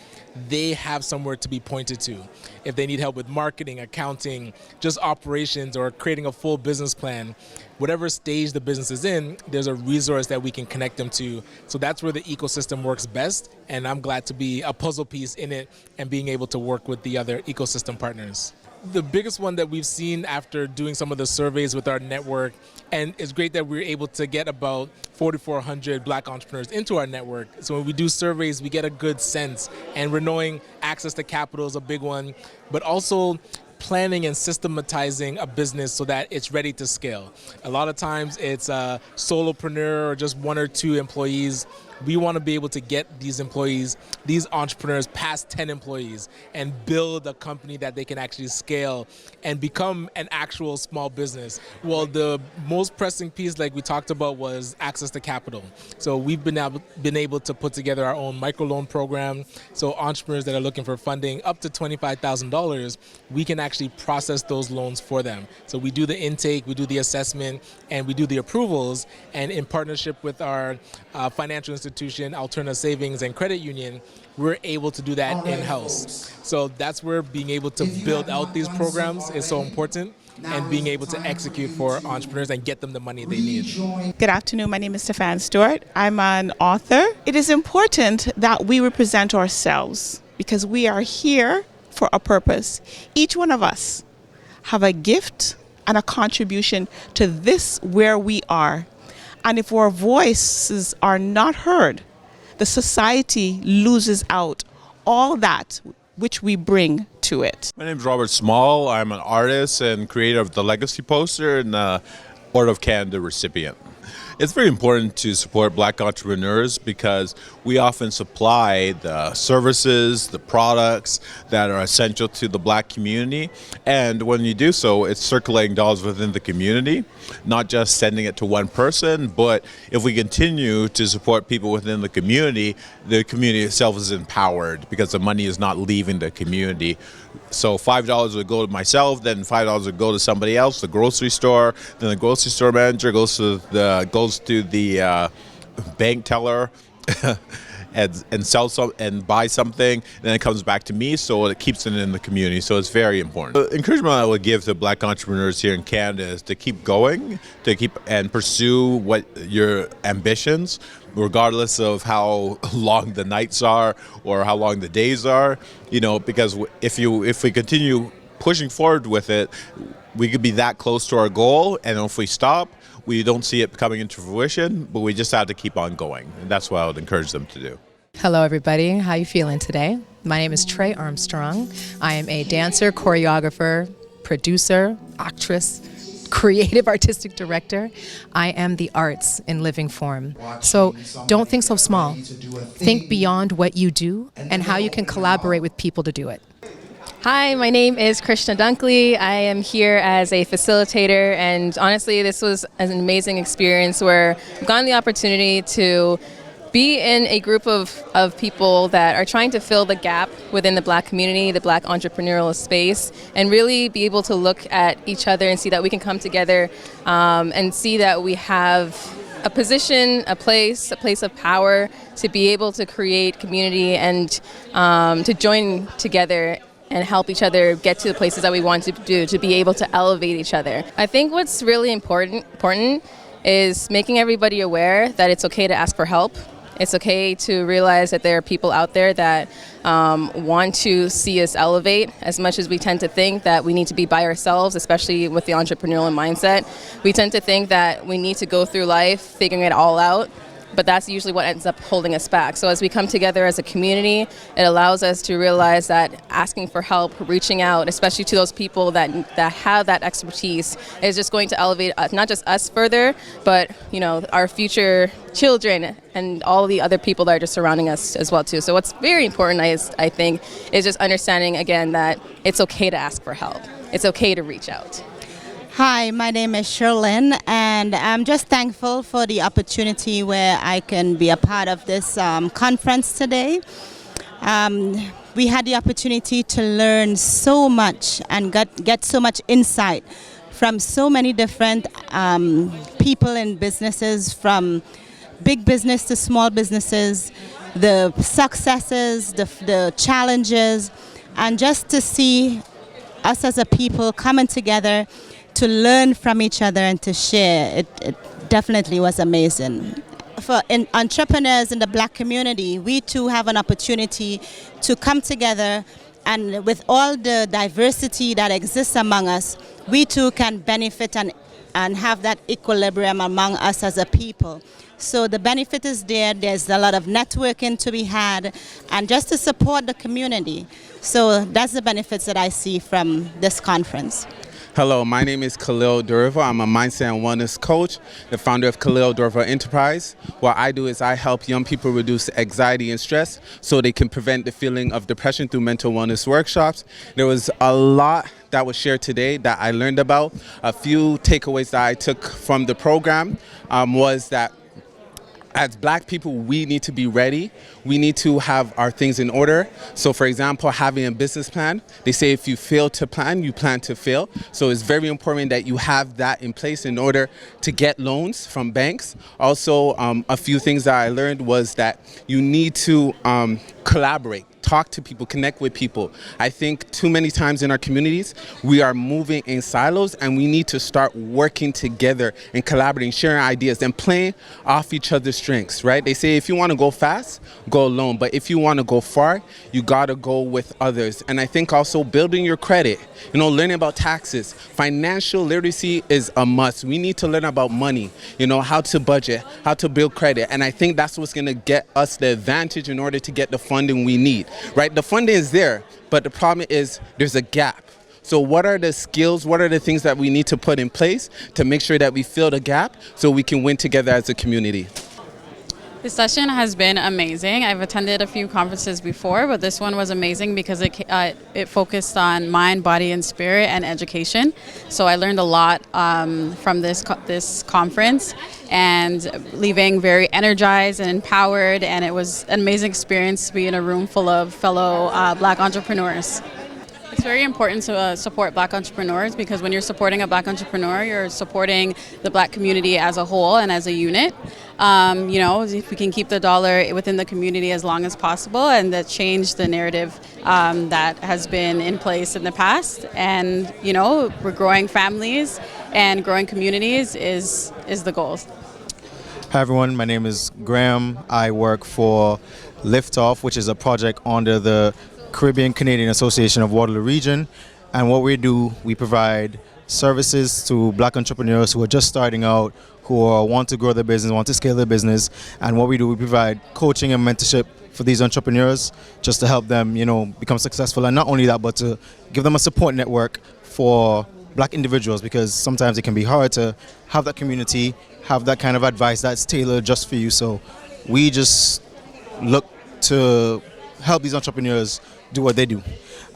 they have somewhere to be pointed to. If they need help with marketing, accounting, just operations, or creating a full business plan, whatever stage the business is in, there's a resource that we can connect them to. So that's where the ecosystem works best, and I'm glad to be a puzzle piece in it and being able to work with the other ecosystem partners. the biggest one that we've seen after doing some of the surveys with our network, and it's great that we're able to get about 4,400 Black entrepreneurs into our network. So when we do surveys, we get a good sense, and we're knowing access to capital is a big one, but also planning and systematizing a business so that it's ready to scale. A lot of times it's a solopreneur or just 1 or 2 employees. We want to be able to get these employees, these entrepreneurs, past 10 employees and build a company that they can actually scale and become an actual small business. Well, the most pressing piece, like we talked about, was access to capital. So we've been able to put together our own microloan program. So entrepreneurs that are looking for funding up to $25,000, we can actually process those loans for them. So we do the intake, we do the assessment, and we do the approvals. And in partnership with our financial institution, Alterna Savings and Credit Union, we're able to do that in-house. So that's where being able to build out these programs is so important, and being able to execute for entrepreneurs and get them the money they need. Good afternoon, my name is Stefan Stewart. I'm an author. It is important that we represent ourselves because we are here for a purpose. Each one of us have a gift and a contribution to this where we are. And if our voices are not heard, the society loses out all that which we bring to it. My name is Robert Small. I'm an artist and creator of the Legacy Poster and the Order of Canada recipient. It's very important to support Black entrepreneurs because we often supply the services, the products that are essential to the Black community. And when you do so, it's circulating dollars within the community, not just sending it to one person. But if we continue to support people within the community itself is empowered because the money is not leaving the community. So $5 would go to myself, then $5 would go to somebody else, the grocery store, then the grocery store manager goes to the bank teller and sell some and buy something, and then it comes back to me, so it keeps it in the community. So it's very important. The encouragement I would give to Black entrepreneurs here in Canada is to keep going, to keep and pursue what your ambitions, regardless of how long the nights are or how long the days are. You know, because if we continue pushing forward with it, we could be that close to our goal, and if we stop, we don't see it coming into fruition, but we just have to keep on going. And that's what I would encourage them to do. Hello, everybody. How you feeling today? My name is Trey Armstrong. I am a dancer, choreographer, producer, actress, creative artistic director. I am the arts in living form. So don't think so small. Think beyond what you do and how you can collaborate with people to do it. Hi, my name is Krishna Dunkley. I am here as a facilitator, and honestly, this was an amazing experience where I've gotten the opportunity to be in a group of people that are trying to fill the gap within the Black community, the Black entrepreneurial space, and really be able to look at each other and see that we can come together and see that we have a position, a place of power to be able to create community and to join together and help each other get to the places that we want to do, to be able to elevate each other. I think what's really important is making everybody aware that it's okay to ask for help. It's okay to realize that there are people out there that want to see us elevate as much as we tend to think that we need to be by ourselves, especially with the entrepreneurial mindset. We tend to think that we need to go through life figuring it all out, but that's usually what ends up holding us back. So as we come together as a community, it allows us to realize that asking for help, reaching out, especially to those people that have that expertise, is just going to elevate not just us further, but our future children and all the other people that are just surrounding us as well too. So what's very important, I think, is just understanding again that it's okay to ask for help. It's okay to reach out. Hi, my name is Sheridan, and I'm just thankful for the opportunity where I can be a part of this conference today. We had the opportunity to learn so much and get so much insight from so many different people and businesses, from big business to small businesses, the successes, the challenges, and just to see us as a people coming together to learn from each other and to share. It definitely was amazing. For entrepreneurs in the Black community, we too have an opportunity to come together And with all the diversity that exists among us, we too can benefit and have that equilibrium among us as a people. So the benefit is there. There's a lot of networking to be had, and just to support the community. So that's the benefits that I see from this conference. Hello, my name is Khalil Durva. I'm a mindset and wellness coach, the founder of Khalil Durva Enterprise. What I do is I help young people reduce anxiety and stress so they can prevent the feeling of depression through mental wellness workshops. There was a lot that was shared today that I learned about. A few takeaways that I took from the program was that as Black people, we need to be ready. We need to have our things in order. So for example, having a business plan, they say if you fail to plan, you plan to fail. So it's very important that you have that in place in order to get loans from banks. Also, a few things that I learned was that you need to collaborate. Talk to people, connect with people. I think too many times in our communities, we are moving in silos, and we need to start working together and collaborating, sharing ideas and playing off each other's strengths, right? They say if you want to go fast, go alone. But if you want to go far, you got to go with others. And I think also building your credit, learning about taxes, financial literacy is a must. We need to learn about money, how to budget, how to build credit. And I think that's what's going to get us the advantage in order to get the funding we need. Right, the funding is there, but the problem is there's a gap. So what are the skills, what are the things that we need to put in place to make sure that we fill the gap so we can win together as a community? This session has been amazing. I've attended a few conferences before, but this one was amazing because it focused on mind, body, and spirit and education. So I learned a lot from this conference, and leaving very energized and empowered, and it was an amazing experience to be in a room full of fellow Black entrepreneurs. It's very important to support Black entrepreneurs, because when you're supporting a Black entrepreneur, you're supporting the Black community as a whole and as a unit. If we can keep the dollar within the community as long as possible, and that change the narrative that has been in place in the past. And, we're growing families and growing communities is the goal. Hi everyone, my name is Graham. I work for Liftoff, which is a project under the Caribbean Canadian Association of Waterloo Region. And what we do, we provide services to Black entrepreneurs who are just starting out, who want to grow their business, want to scale their business. And what we do, we provide coaching and mentorship for these entrepreneurs just to help them, become successful. And not only that, but to give them a support network for Black individuals, because sometimes it can be hard to have that community, have that kind of advice that's tailored just for you. So we just look to help these entrepreneurs do what they do.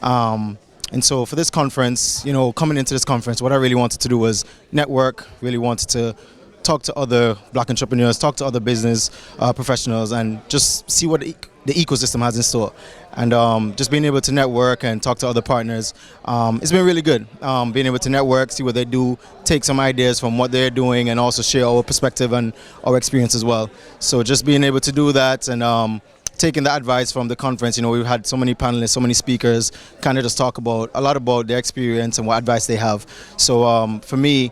And so for this conference, coming into this conference, what I really wanted to do was network, really wanted to talk to other Black entrepreneurs, talk to other business professionals, and just see what the ecosystem has in store. And just being able to network and talk to other partners, it's been really good. Being able to network, see what they do, take some ideas from what they're doing, and also share our perspective and our experience as well. So just being able to do that, and taking the advice from the conference. We've had so many panelists, so many speakers kind of just talk about a lot about their experience and what advice they have. So for me,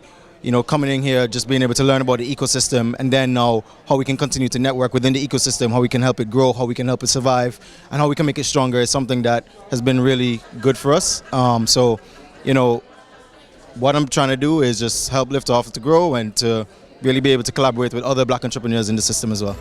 coming in here, just being able to learn about the ecosystem, and then now how we can continue to network within the ecosystem, how we can help it grow, how we can help it survive, and how we can make it stronger is something that has been really good for us. So what I'm trying to do is just help Liftoff to grow and to really be able to collaborate with other Black entrepreneurs in the system as well.